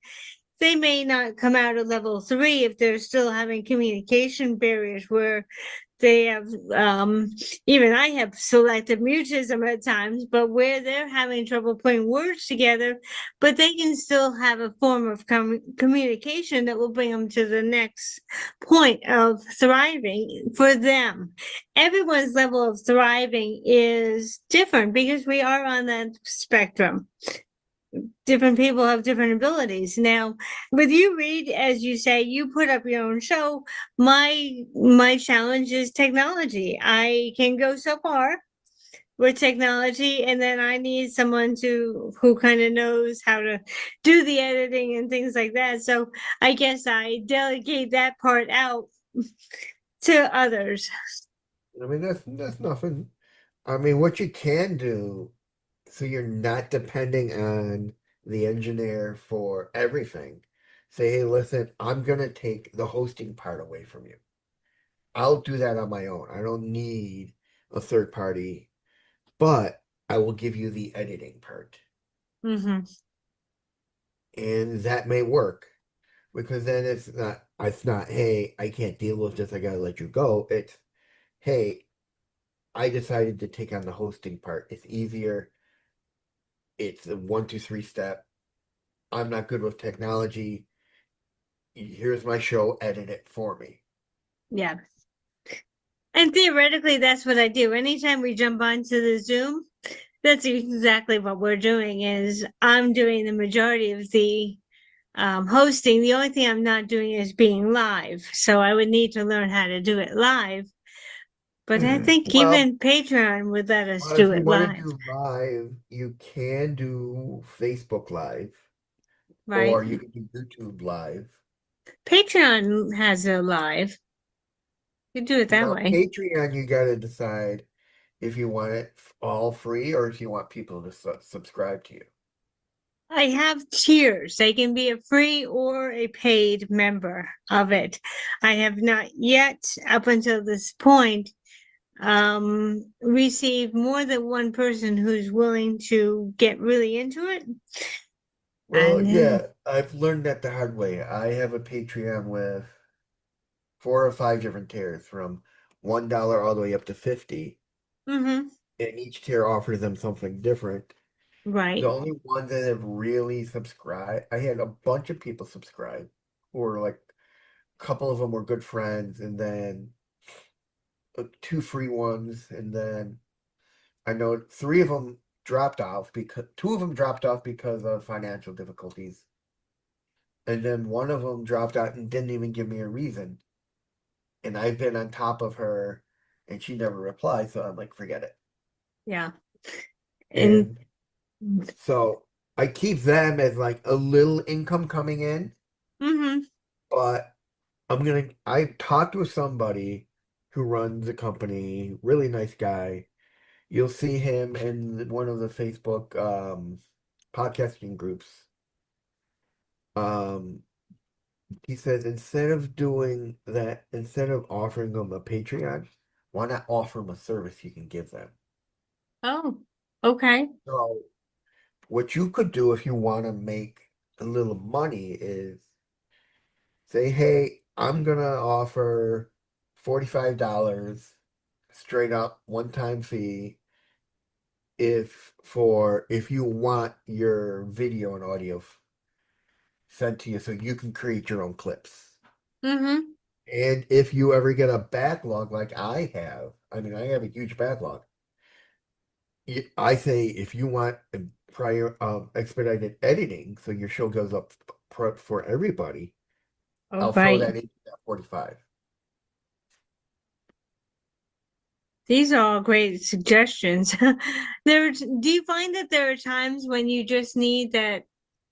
They may not come out at level three if they're still having communication barriers where they have even I have selective mutism at times, but where they're having trouble putting words together, but they can still have a form of communication that will bring them to the next point of thriving for them. Everyone's level of thriving is different because we are on that spectrum. Different people have different abilities. Now, with you, Reed, as you say, you put up your own show. My challenge is technology. I can go so far. with technology, and then I need someone to who kind of knows how to do the editing and things like that. So I guess I delegate that part out to others. I mean, that's nothing. I mean, what you can do, so you're not depending on the engineer for everything. Say, hey, listen, I'm gonna take the hosting part away from you. I'll do that on my own. I don't need a third party, but I will give you the editing part. Hmm. And that may work because then it's not, hey, I can't deal with this, I gotta let you go. It's, hey, I decided to take on the hosting part. It's easier. It's a 1, 2, 3 step. I'm not good with technology. Here's my show, edit it for me. Yeah. And theoretically, that's what I do. Anytime we jump onto the Zoom, that's exactly what we're doing is I'm doing the majority of the hosting. The only thing I'm not doing is being live. So I would need to learn how to do it live. But I think Well, even Patreon would let us well, if do you it want to live, do live, you can do Facebook Live right? or you can do YouTube Live. Patreon has a live. You do it that Now, way. Patreon, you got to decide if you want it all free or if you want people to subscribe to you. I have tiers. They can be a free or a paid member of it. I have not yet, up until this point, received more than one person who's willing to get really into it. Well, And yeah, I've learned that the hard way. I have a Patreon with 4 or 5 different tiers from $1 all the way up to 50, mhm, and each tier offers them something different. The right. only ones that have really subscribed, I had a bunch of people subscribe who were like, a couple of them were good friends, and then two free ones, and then I know three of them dropped off because two of them dropped off because of financial difficulties, and then one of them dropped out and didn't even give me a reason. And I've been on top of her, and she never replied, so I'm like, forget it. Yeah. And And so I keep them as like a little income coming in, mhm. but I talked with somebody who runs a company, really nice guy. You'll see him in one of the Facebook podcasting groups. Um, he says instead of offering them a Patreon, why not offer them a service you can give them? Oh, okay. So what you could do if you want to make a little money is say, hey, I'm gonna offer $45 straight up one-time fee if you want your video and audio sent to you so you can create your own clips. Mhm. And if you ever get a backlog like I have, I mean, I have a huge backlog. I say if you want a prior expedited editing, so your show goes up for everybody, All I'll throw right. that into that 45. These are all great suggestions. Do you find that there are times when you just need that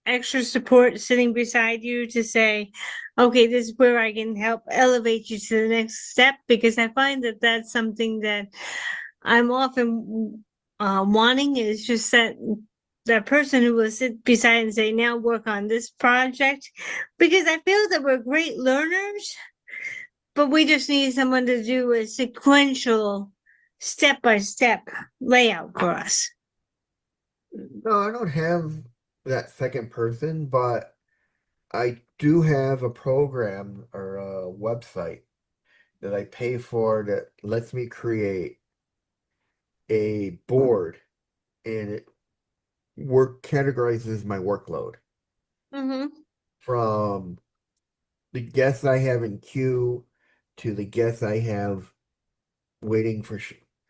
extra support sitting beside you to say, okay, this is where I can help elevate you to the next step? Because I find that that's something that I'm often wanting is just that person who will sit beside and say, now work on this project. Because I feel that we're great learners, but we just need someone to do a sequential, step by step layout for us. No, I don't have that second person, but I do have a program or a website that I pay for that lets me create a board and it work categorizes my workload Mm-hmm. from the guests I have in queue to the guests I have waiting for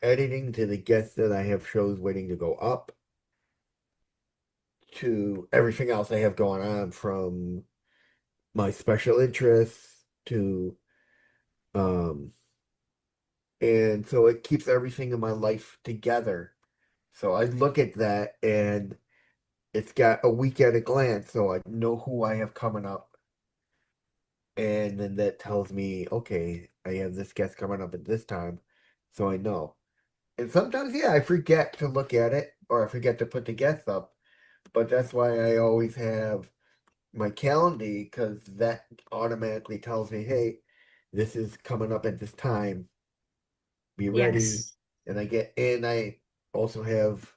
editing to the guests that I have shows waiting to go up to everything else I have going on from my special interests to um and so it keeps everything in my life together So I look at that and it's got a week at a glance, so I know who I have coming up. And then that tells me, okay, I have this guest coming up at this time, so I know. And sometimes, yeah, I forget to look at it or I forget to put the guests up, but that's why I always have my calendar because that automatically tells me, hey, this is coming up at this time. Be ready. Yes, And I also have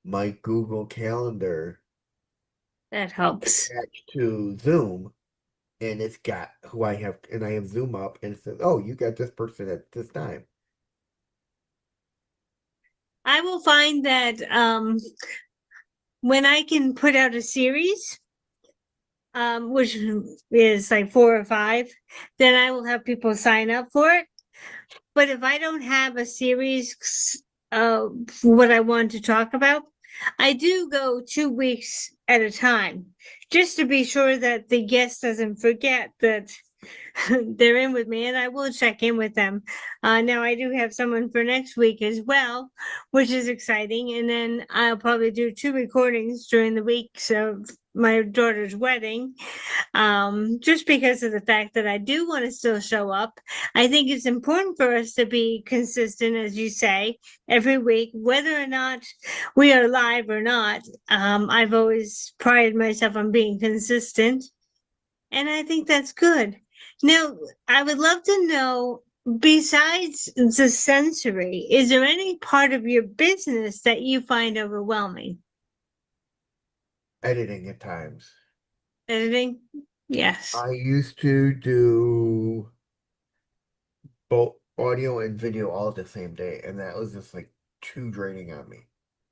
my Google Calendar that helps. attached to Zoom, and it's got who I have, and I have Zoom up, and it says, "Oh, you got this person at this time." I will find that when I can put out a series, which is like 4 or 5, then I will have people sign up for it. But if I don't have a series for what I want to talk about, I do go 2 weeks at a time just to be sure that the guest doesn't forget that they're in with me, and I will check in with them. Now, I do have someone for next week as well, which is exciting. And then I'll probably do 2 recordings during the weeks of my daughter's wedding, just because of the fact that I do want to still show up. I think it's important for us to be consistent, as you say, every week, whether or not we are live or not. I've always prided myself on being consistent, and I think that's good. Now, I would love to know, besides the sensory, is there any part of your business that you find overwhelming? Editing at times. Editing? Yes. I used to do both audio and video all at the same day, and that was just like too draining on me.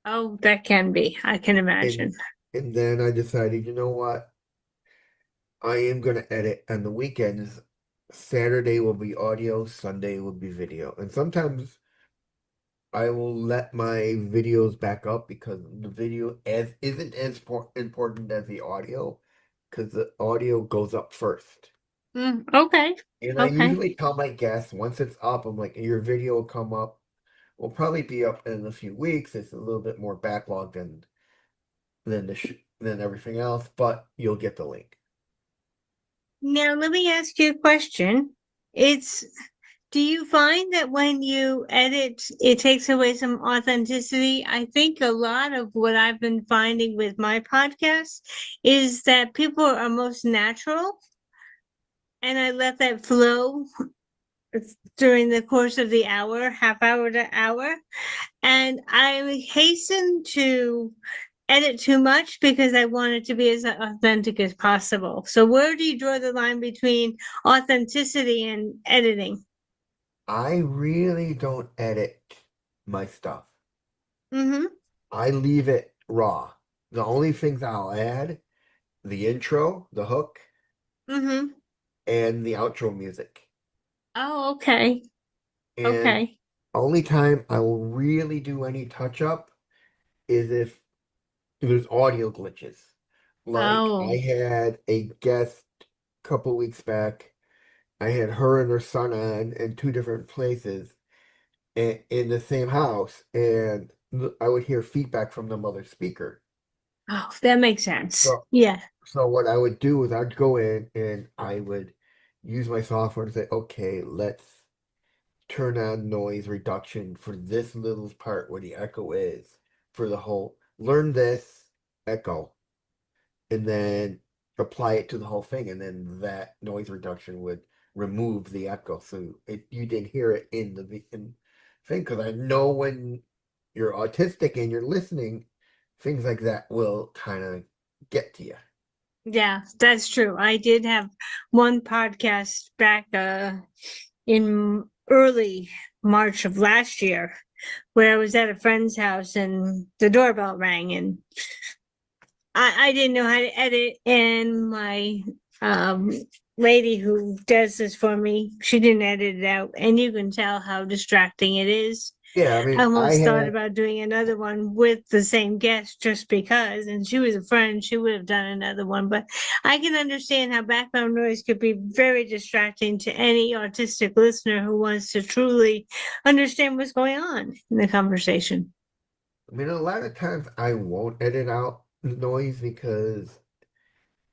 Oh, that can be. I can imagine. And and then I decided, you know what? I am gonna edit on the weekends. Saturday will be audio, Sunday will be video. And sometimes I will let my videos back up because the video as isn't as important as the audio because the audio goes up first. Okay. And I Okay. usually tell my guests once it's up, I'm like, your video will come up, will probably be up in a few weeks. It's a little bit more backlog than everything else, but you'll get the link. Now, let me ask you a question. It's Do you find that when you edit, it takes away some authenticity? I think a lot of what I've been finding with my podcast is that people are most natural, and I let that flow during the course of the hour, half hour to hour. And I hasten to edit too much because I want it to be as authentic as possible. So, where do you draw the line between authenticity and editing? I really don't edit my stuff. Mm-hmm. I leave it raw. The only things I'll add, the intro, the hook, Mm-hmm. and the outro music. Oh, okay. And Okay. only time I will really do any touch up is if there's audio glitches. Like I Oh, had a guest a couple weeks back. I had her and her son on in two different places in the same house, and I would hear feedback from the mother speaker. oh, that makes sense. So, Yeah. so what I would do is I'd go in and I would use my software to say, okay, let's turn on noise reduction for this little part where the echo is for the whole. Learn this echo and then apply it to the whole thing, and then that noise reduction would remove the echo, so you didn't hear it in the thing. Because I know when you're autistic and you're listening, things like that will kind of get to you. Yeah, that's true. I did have one podcast back in early March of last year where I was at a friend's house and the doorbell rang, and I didn't know how to edit, and my um lady who does this for me, she didn't edit it out, and you can tell how distracting it is. Yeah, I I mean, I almost thought had about doing another one with the same guest just because, and she was a friend, she would have done another one. But I can understand how background noise could be very distracting to any autistic listener who wants to truly understand what's going on in the conversation. I mean, a lot of times I won't edit out the noise because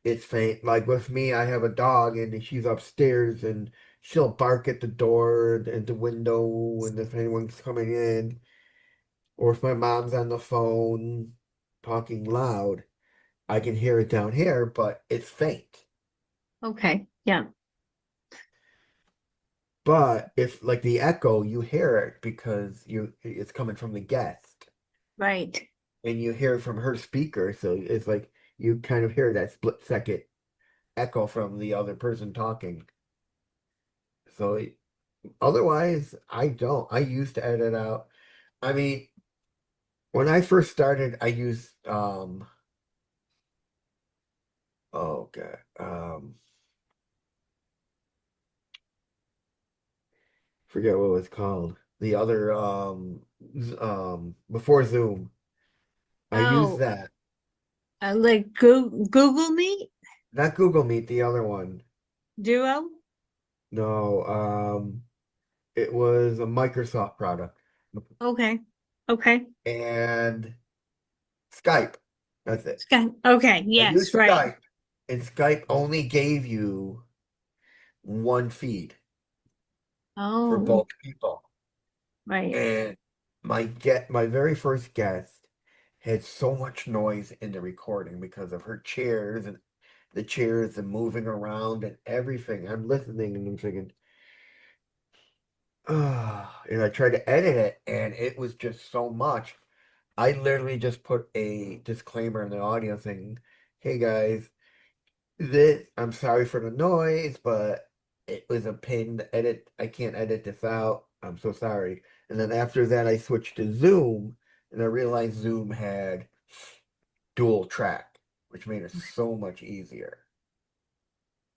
it's faint. Like with me, I have a dog and she's upstairs and she'll bark at the door and the window and if anyone's coming in, or if my mom's on the phone talking loud, I can hear it down here, but it's faint. Okay. Yeah. But if like the echo, you hear it because it's coming from the guest Right. and you hear it from her speaker, so it's like you kind of hear that split second echo from the other person talking. So otherwise, I don't. I used to edit out. I mean, when I first started, I used oh god, forget what it was called. The other before Zoom, I used Oh, that. like Google Meet Not Google Meet, the other one. Duo. No, it was a Microsoft product. Okay. Okay. And Skype. That's it. Sky. Okay. I Yes. used Right. Skype, and Skype only gave you one feed for Oh, both people. right. And my very first guest had so much noise in the recording because of her chairs and the chairs and moving around and everything. I'm listening and I'm thinking, ah, and I tried to edit it, and it was just so much. I literally just put a disclaimer in the audio saying, "Hey guys, this I'm sorry for the noise, but it was a pain to edit. I can't edit this out. I'm so sorry." And then after that, I switched to Zoom, and I realized Zoom had dual track, which made it so much easier.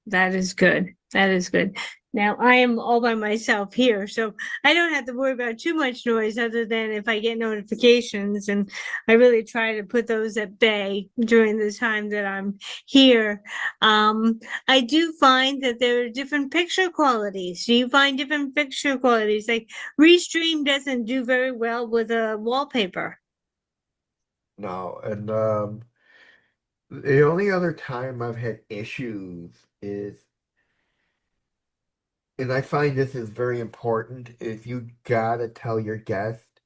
That is good. That is good. Now I am all by myself here, so I don't have to worry about too much noise other than if I get notifications, and I really try to put those at bay during the time that I'm here. I do find that there are different picture qualities. Do you find different picture qualities? Like Restream doesn't do very well with a wallpaper. No, and the only other time I've had issues is, and I find this is very important, is you gotta tell your guest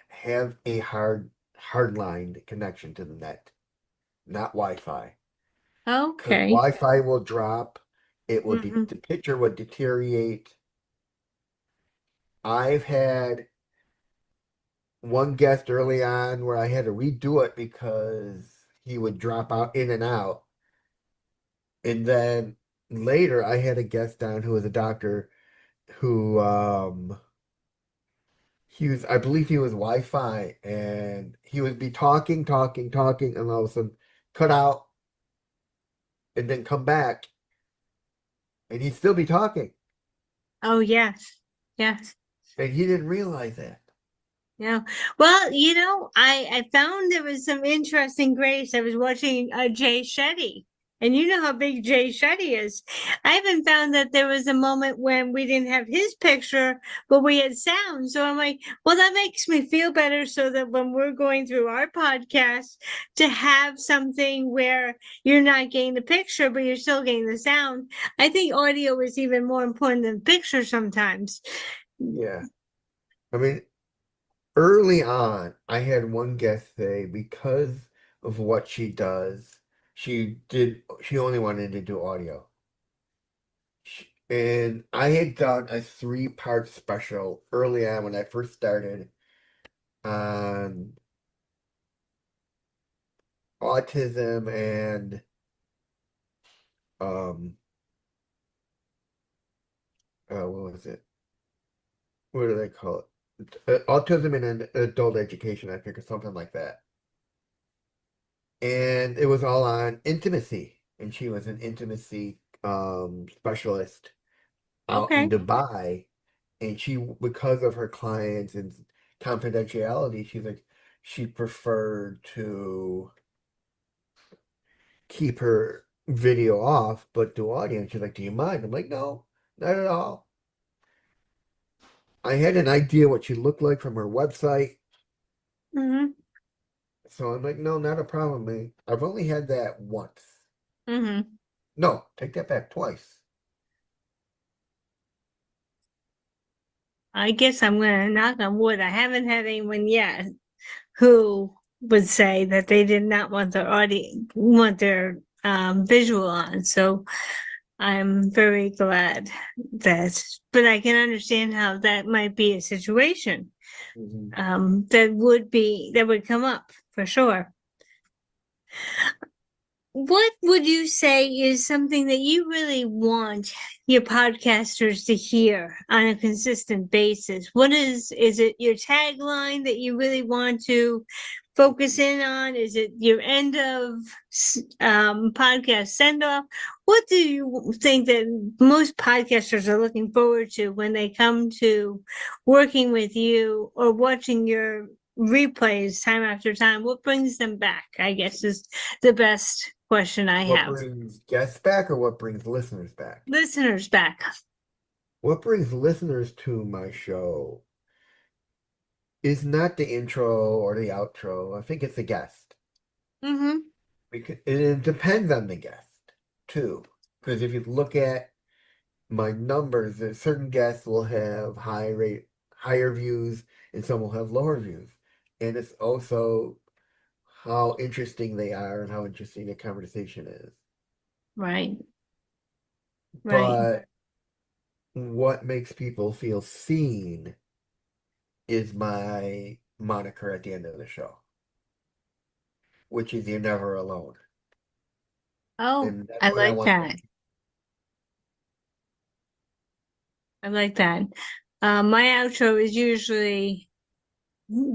have a hard line connection to the net, not Wi-Fi. Because Okay. Wi-Fi will drop, Hmm. the picture would deteriorate. I've had one guest early on where I had to redo it because he would drop out in and out. And then later I had a guest on who was a doctor who I believe he was Wi-Fi and he would be talking, and all of a sudden cut out and then come back and he'd still be talking. Oh, yes. Yes. And he didn't realize that. Yeah. Well, I found there was some interesting grace. I was watching Jay Shetty, and you know how big Jay Shetty is. I even found that there was a moment when we didn't have his picture, but we had sound. So I'm like, well, that makes me feel better so that when we're going through our podcast, to have something where you're not getting the picture, but you're still getting the sound. I think audio is even more important than picture sometimes. Yeah. I mean, early on, I had one guest say because of what she does, she only wanted to do audio. And I had done a three-part special early on when I first started on autism and um what was it? What do they call it? Autism and an adult education, I think, or something like that. And it was all on intimacy. And she was an intimacy specialist out in Okay. Dubai. And she, because of her clients and confidentiality, she's like, she preferred to keep her video off, but do audio. And she's like, do you mind? I'm like, no, not at all. I had an idea what she looked like from her website. So I'm like, no, not a problem, mate. I've only had that once. Hmm. No, take that back, twice. I guess I'm gonna knock on wood. I haven't had anyone yet who would say that they did not want their visual on. So I'm very glad that, but I can understand how that might be a situation Hmm. that would come up for sure. What would you say is something that you really want your podcasters to hear on a consistent basis? Is it your tagline that you really want to focus in on? Is it your end of podcast send off? What do you think that most podcasters are looking forward to when they come to working with you or watching your replays time after time? What brings them back, I guess, is the best question I What have. brings guests back or what brings listeners back? Listeners back. What brings listeners to my show is not the intro or the outro. I think it's the guest. Mm-hmm. Because it depends on the guest too. Because if you look at my numbers, that certain guests will have higher views, and some will have lower views. And it's also how interesting they are and how interesting the conversation is. Right. Right. But what makes people feel seen is my moniker at the end of the show, which is you're never alone. Oh, And that's I what I like want them. that. I like that. My outro is usually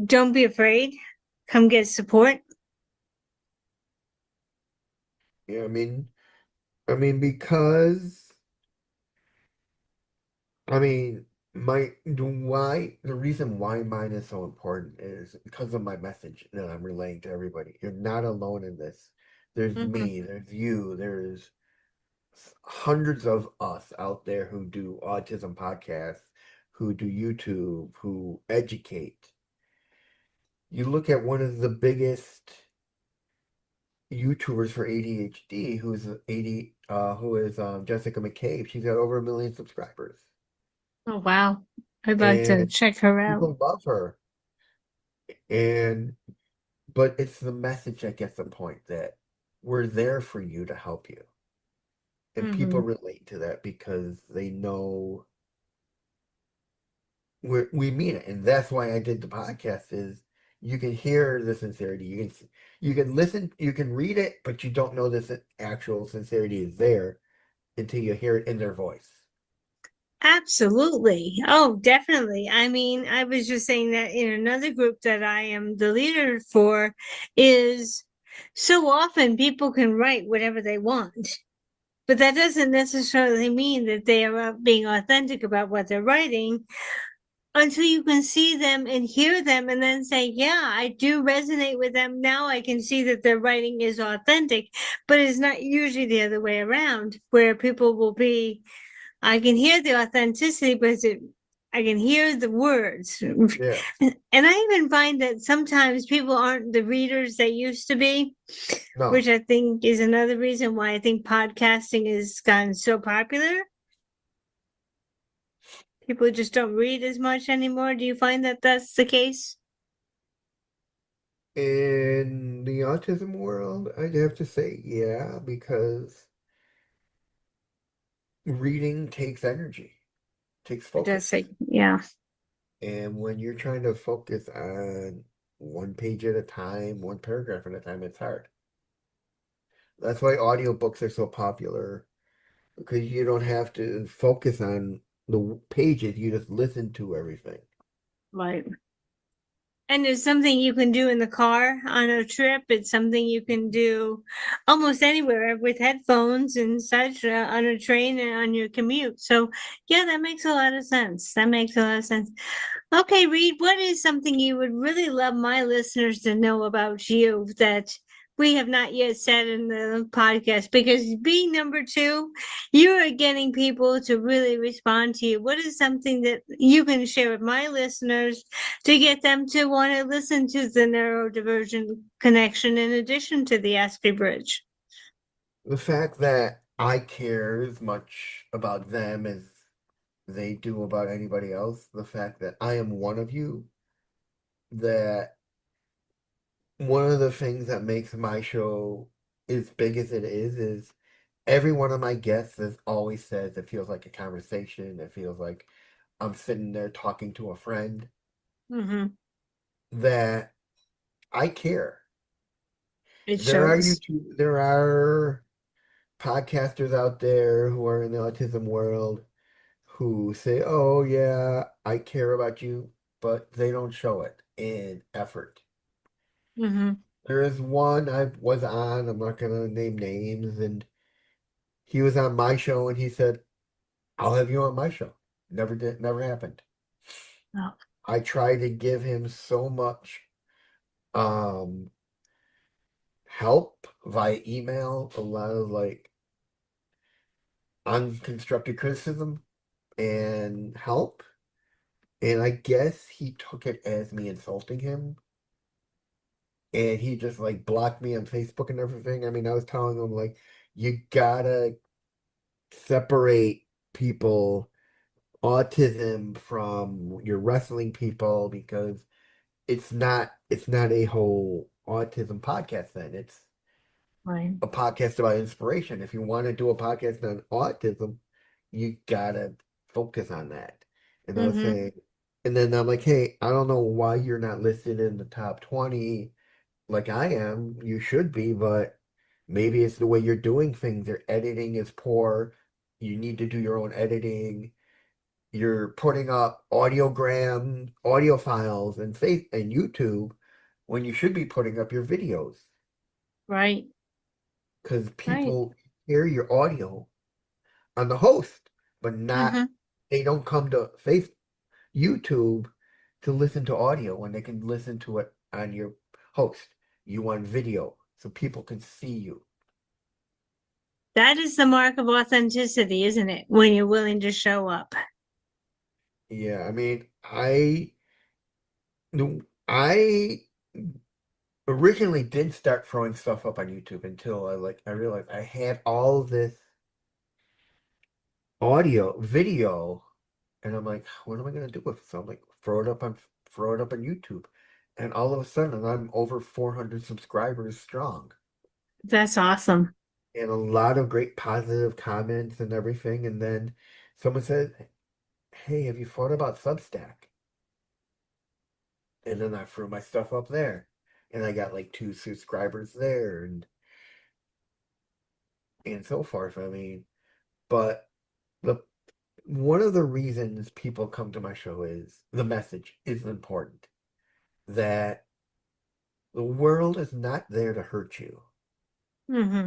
don't be afraid. Come get support. Yeah, because I mean, the reason why mine is so important is because of my message that I'm relaying to everybody. You're not alone in this. There's Mm-hmm. me, there's you, there's hundreds of us out there who do autism podcasts, who do YouTube, who educate. You look at one of the biggest YouTubers for ADHD, who is Jessica McCabe. She's got over 1 million subscribers, Oh, wow. I'd like to and check her out. people love her. And but it's the message that gets the point that we're there for you to help you, and people Mm-hmm. relate to that because they know we mean it, and that's why I did the podcast. Is you can hear the sincerity, you can listen, you can read it, but you don't know this actual sincerity is there until you hear it in their voice. Absolutely. Oh, definitely. I mean, I was just saying that in another group that I am the leader for is so often people can write whatever they want, but that doesn't necessarily mean that they are being authentic about what they're writing until you can see them and hear them and then say, yeah, I do resonate with them. Now I can see that their writing is authentic, but it's not usually the other way around where people will be I can hear the authenticity, I can hear the words. Yeah, And I even find that sometimes people aren't the readers they used to be, no. which I think is another reason why I think podcasting has gotten so popular. People just don't read as much anymore. Do you find that that's the case? In the autism world, I'd have to say yeah, because reading takes energy, takes It does focus. say, yeah, And when you're trying to focus on one page at a time, one paragraph at a time, it's hard. That's why audiobooks are so popular because you don't have to focus on the pages, you just listen to everything. right. And it's something you can do in the car on a trip. It's something you can do almost anywhere with headphones and such on a train and on your commute. So, yeah, that makes a lot of sense. That makes a lot of sense. Okay, Reed, what is something you would really love my listeners to know about you that we have not yet said in the podcast, because being number two, you are getting people to really respond to you. What is something that you can share with my listeners to get them to want to listen to the neurodivergent connection in addition to the Aspie Bridge? The fact that I care as much about them as they do about anybody else, the fact that I am one of you, that one of the things that makes my show as big as it is every one of my guests has always says it feels like a conversation. It feels like I'm sitting there talking to a friend, Mm-hmm. that I care. It shows. There are podcasters out there who are in the autism world who say, "Oh yeah, I care about you," but they don't show it in effort. Mm-hmm. There is one I was on, I'm not gonna name names, and he was on my show and he said, "I'll have you on my show." Never happened. Oh, I tried to give him so much um help via email, a lot of like unconstructed criticism and help. And I guess he took it as me insulting him. And he just like blocked me on Facebook and everything. I mean, I was telling him like, you gotta separate people, autism from your wrestling people, because it's not a whole autism podcast then. It's right. a podcast about inspiration. If you want to do a podcast on autism, you gotta focus on that. And I was Mm-hmm. saying, and then I'm like, hey, I don't know why you're not listed in the top 20 like I am. You should be, but maybe it's the way you're doing things. Your editing is poor. You need to do your own editing. You're putting up audio files and YouTube when you should be putting up your videos, Right. because Right. people hear your audio on the host, but not Mm-hmm. they don't come to YouTube to listen to audio when they can listen to it on your host. You want video so people can see you. That is the mark of authenticity, isn't it? When you're willing to show up. Yeah, I mean, I originally didn't start throwing stuff up on YouTube until I realized I had all this video, and I'm like, what am I gonna do with it? So I'm like, throw it up on YouTube, and all of a sudden I'm over 400 subscribers strong, That's awesome. and a lot of great positive comments and everything. And then someone said, "Hey, have you thought about Substack?" And then I threw my stuff up there, and I got like 2 subscribers there, and so forth. I mean, but the one of the reasons people come to my show is the message is important, that the world is not there to hurt you. Mm-hmm.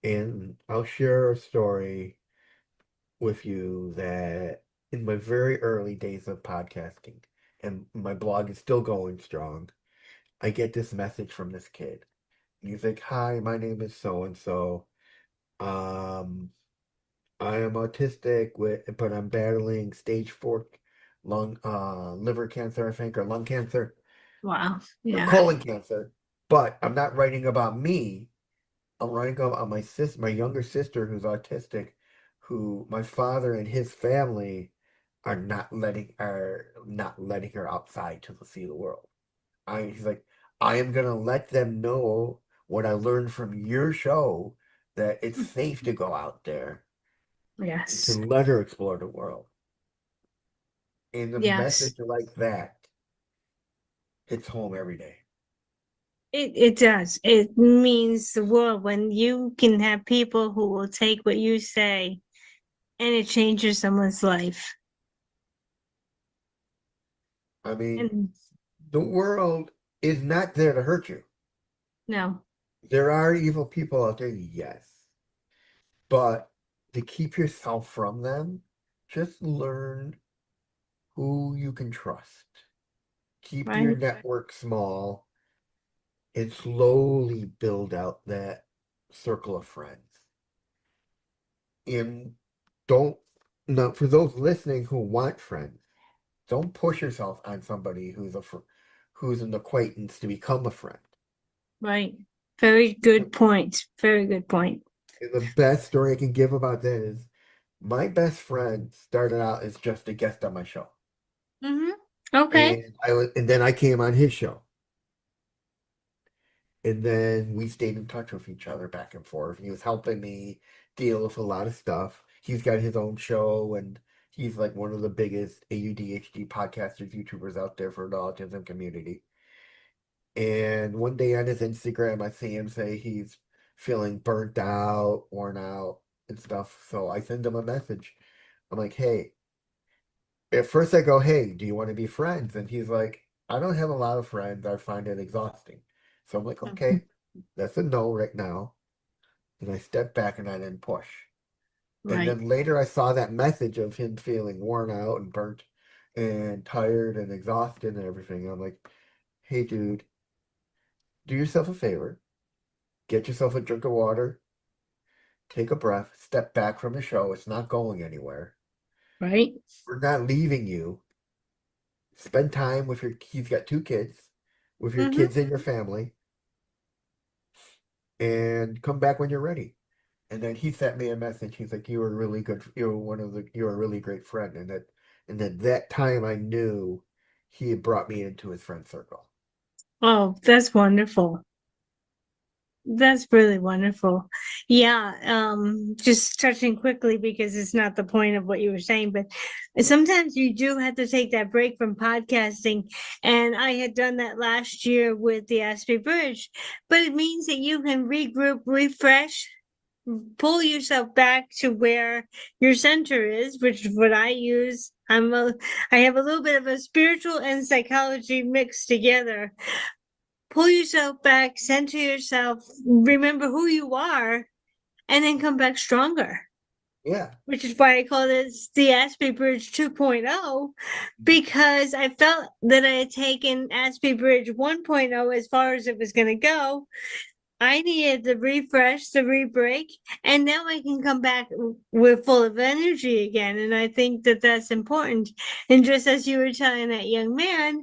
And I'll share a story with you that in my very early days of podcasting, and my blog is still going strong, I get this message from this kid. He's like, "Hi, my name is so and so. Um, I am autistic but I'm battling stage 4 liver cancer, I think, or lung cancer, Wow. or Yeah. colon cancer. But I'm not writing about me. I'm writing about my younger sister who's autistic, who my father and his family are not letting her outside to see the world. He's like, I am gonna let them know what I learned from your show, that it's safe to go out there, to Yes. let her explore the world." And a Yes. message like that hits home every day. It does. It means the world when you can have people who will take what you say and it changes someone's life. I mean, And the world is not there to hurt you. no, There are evil people out there, yes, but to keep yourself from them, just learn who you can trust. Keep your right? network small and slowly build out that circle of friends. And don't, now for those listening who want friends, don't push yourself on somebody who's an acquaintance to become a friend. Right. Very good point. Very good point. And the best story I can give about that is my best friend started out as just a guest on my show. Mm-hmm. Okay. And then I came on his show. And then we stayed in touch with each other back and forth. He was helping me deal with a lot of stuff. He's got his own show, and he's like one of the biggest AUDHD podcasters, YouTubers out there for the autism community. And one day on his Instagram, I see him say he's feeling burnt out, worn out, and stuff. So I send him a message. I'm like, hey, at first I go, hey, do you want to be friends? And he's like, I don't have a lot of friends. I find it exhausting. So I'm like, Mhm. okay, that's a no right now. And I stepped back and I didn't push. And Right. then later I saw that message of him feeling worn out and burnt and tired and exhausted and everything. I'm like, hey, dude, do yourself a favor. Get yourself a drink of water, take a breath, step back from the show. It's not going anywhere. Right. We're not leaving you. Spend time with he's got two kids, with your Mm-hmm. kids and your family, and come back when you're ready. And then he sent me a message. He's like, "You were really good. You were a really great friend." And then that time I knew he had brought me into his friend circle. Oh, that's wonderful. That's really wonderful. Yeah, just touching quickly because it's not the point of what you were saying, but sometimes you do have to take that break from podcasting. And I had done that last year with the Aspie Bridge, but it means that you can regroup, refresh, pull yourself back to where your center is, which is what I use. I have a little bit of a spiritual and psychology mixed together. Pull yourself back, center yourself, remember who you are, and then come back stronger. Yeah. Which is why I call this the Aspie Bridge 2.0, because I felt that I had taken Aspie Bridge 1.0 as far as it was going to go. I needed the refresh, the rebreak, and now I can come back with full of energy again. And I think that that's important. And just as you were telling that young man,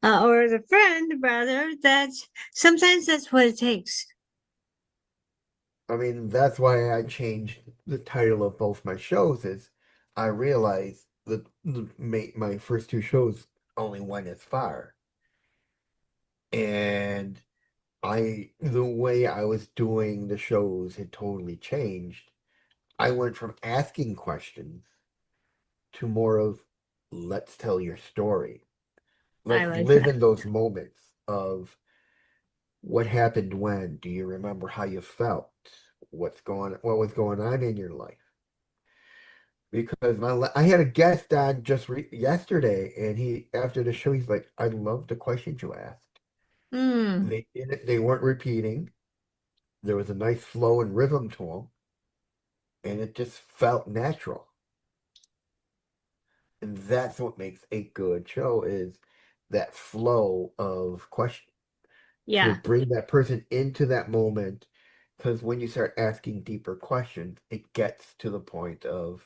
or the friend rather, that sometimes that's what it takes. I mean, that's why I changed the title of both my shows is I realized that my first two shows only went as far. And the way I was doing the shows had totally changed. I went from asking questions to more of let's tell your story. I Let's like live that. in those moments of what happened when. Do you remember how you felt? What was going on in your life? Because I had a guest on just yesterday, and he after the show he's like, I love the questions you asked. Mm, They weren't repeating. There was a nice flow and rhythm to them, and it just felt natural. And that's what makes a good show is that flow of question to yeah, bring that person into that moment. Because when you start asking deeper questions, it gets to the point of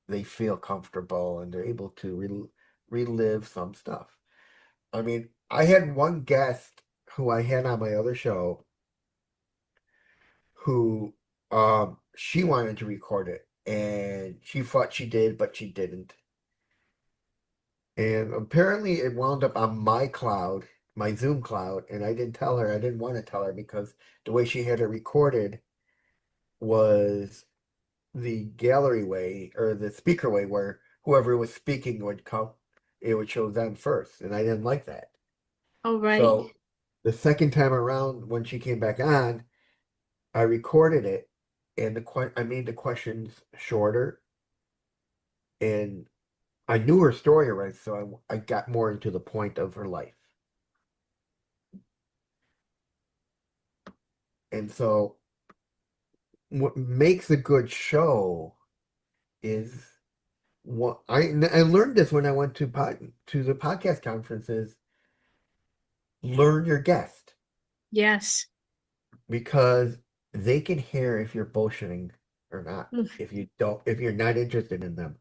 they feel comfortable and they're able to relive some stuff. I mean, I had one guest who I had on my other show who she wanted to record it and she thought she did, but she didn't. And apparently it wound up on my cloud, my Zoom cloud, and I didn't tell her. I didn't want to tell her because the way she had it recorded was the gallery way or the speaker way where whoever was speaking would come, it would show them first, and I didn't like that. all right. So the second time around when she came back on, I recorded it and I made the questions shorter and I knew her story already, so I got more into the point of her life. And so what makes a good show is what I learned this when I went to the podcast conferences. Learn your guest. Yes. because they can hear if you're bullshitting or not. Mm. If you're not interested in them,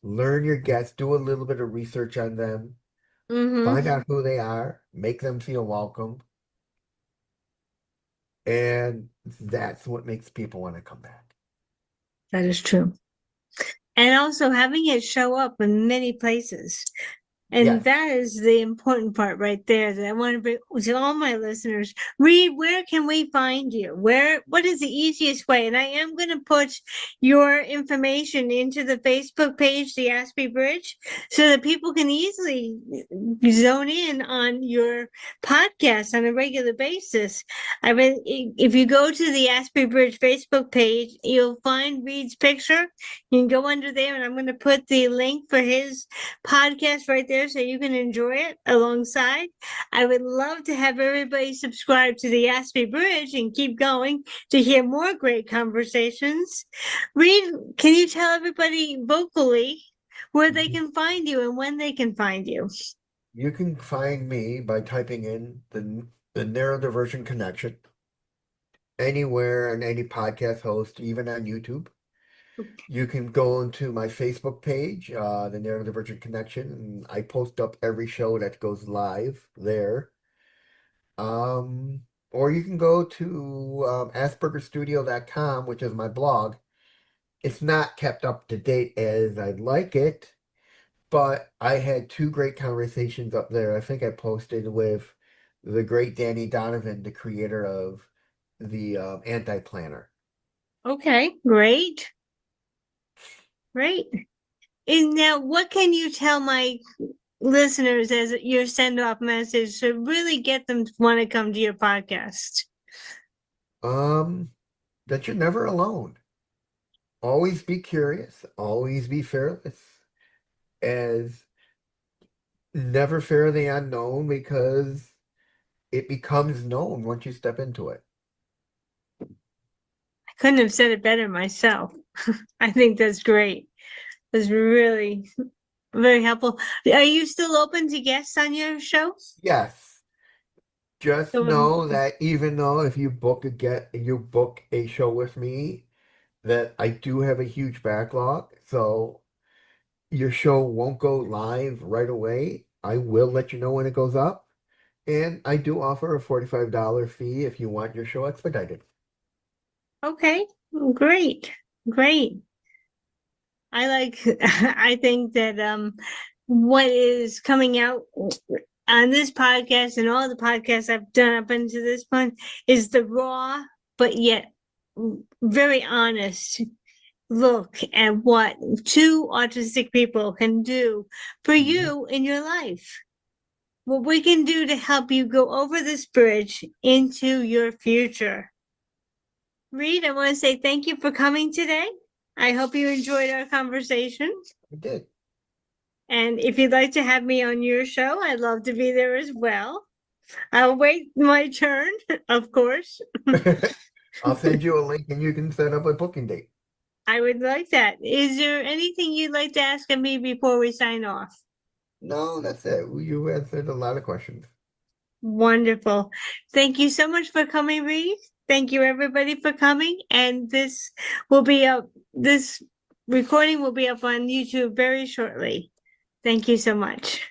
learn your guests, do a little bit of research on them, Mm-hmm. find out who they are, make them feel welcome, and that's what makes people want to come back. That is true. And also having it show up in many places. And Yes. that is the important part right there that I want to bring to all my listeners. Reed, where can we find you? What is the easiest way? And I am going to put your information into the Facebook page, the Aspie Bridge, so that people can easily zone in on your podcast on a regular basis. I mean, if you go to the Aspie Bridge Facebook page, you'll find Reed's picture. You can go under there, and I'm going to put the link for his podcast right there so you can enjoy it alongside. I would love to have everybody subscribe to the Aspie Bridge and keep going to hear more great conversations. Reed, can you tell everybody vocally where they can find you and when they can find you? You can find me by typing in the neurodivergent connection anywhere on any podcast host, even on YouTube. You can go into my Facebook page, the Neurodivergent Connection, and I post up every show that goes live there. Or you can go to aspergerstudio.com, which is my blog. It's not kept up to date as I'd like it, but I had two great conversations up there. I think I posted with the great Danny Donovan, the creator of the Anti-Planner. Okay, great, great. And now, what can you tell my listeners as your send off message to really get them to want to come to your podcast? Um, that you're never alone. Always be curious, always be fearless, as never fear the unknown because it becomes known once you step into it. I couldn't have said it better myself. I think that's great. That's really very helpful. Are you still open to guests on your show? Yes, just So, know that even though if you book a show with me, that I do have a huge backlog, so your show won't go live right away. I will let you know when it goes up, and I do offer a $45 fee if you want your show expedited. okay, great, great. I think that what is coming out on this podcast and all the podcasts I've done up until this point is the raw but yet very honest look at what two autistic people can do for Mhm. you in your life. What we can do to help you go over this bridge into your future. Reed, I want to say thank you for coming today. I hope you enjoyed our conversation. I did. And if you'd like to have me on your show, I'd love to be there as well. I'll wait my turn, of course. I'll send you a link and you can set up a booking date. I would like that. Is there anything you'd like to ask of me before we sign off? No, that's it. You answered a lot of questions. Wonderful. Thank you so much for coming, Reed. Thank you, everybody, for coming. And this recording will be up on YouTube very shortly. Thank you so much.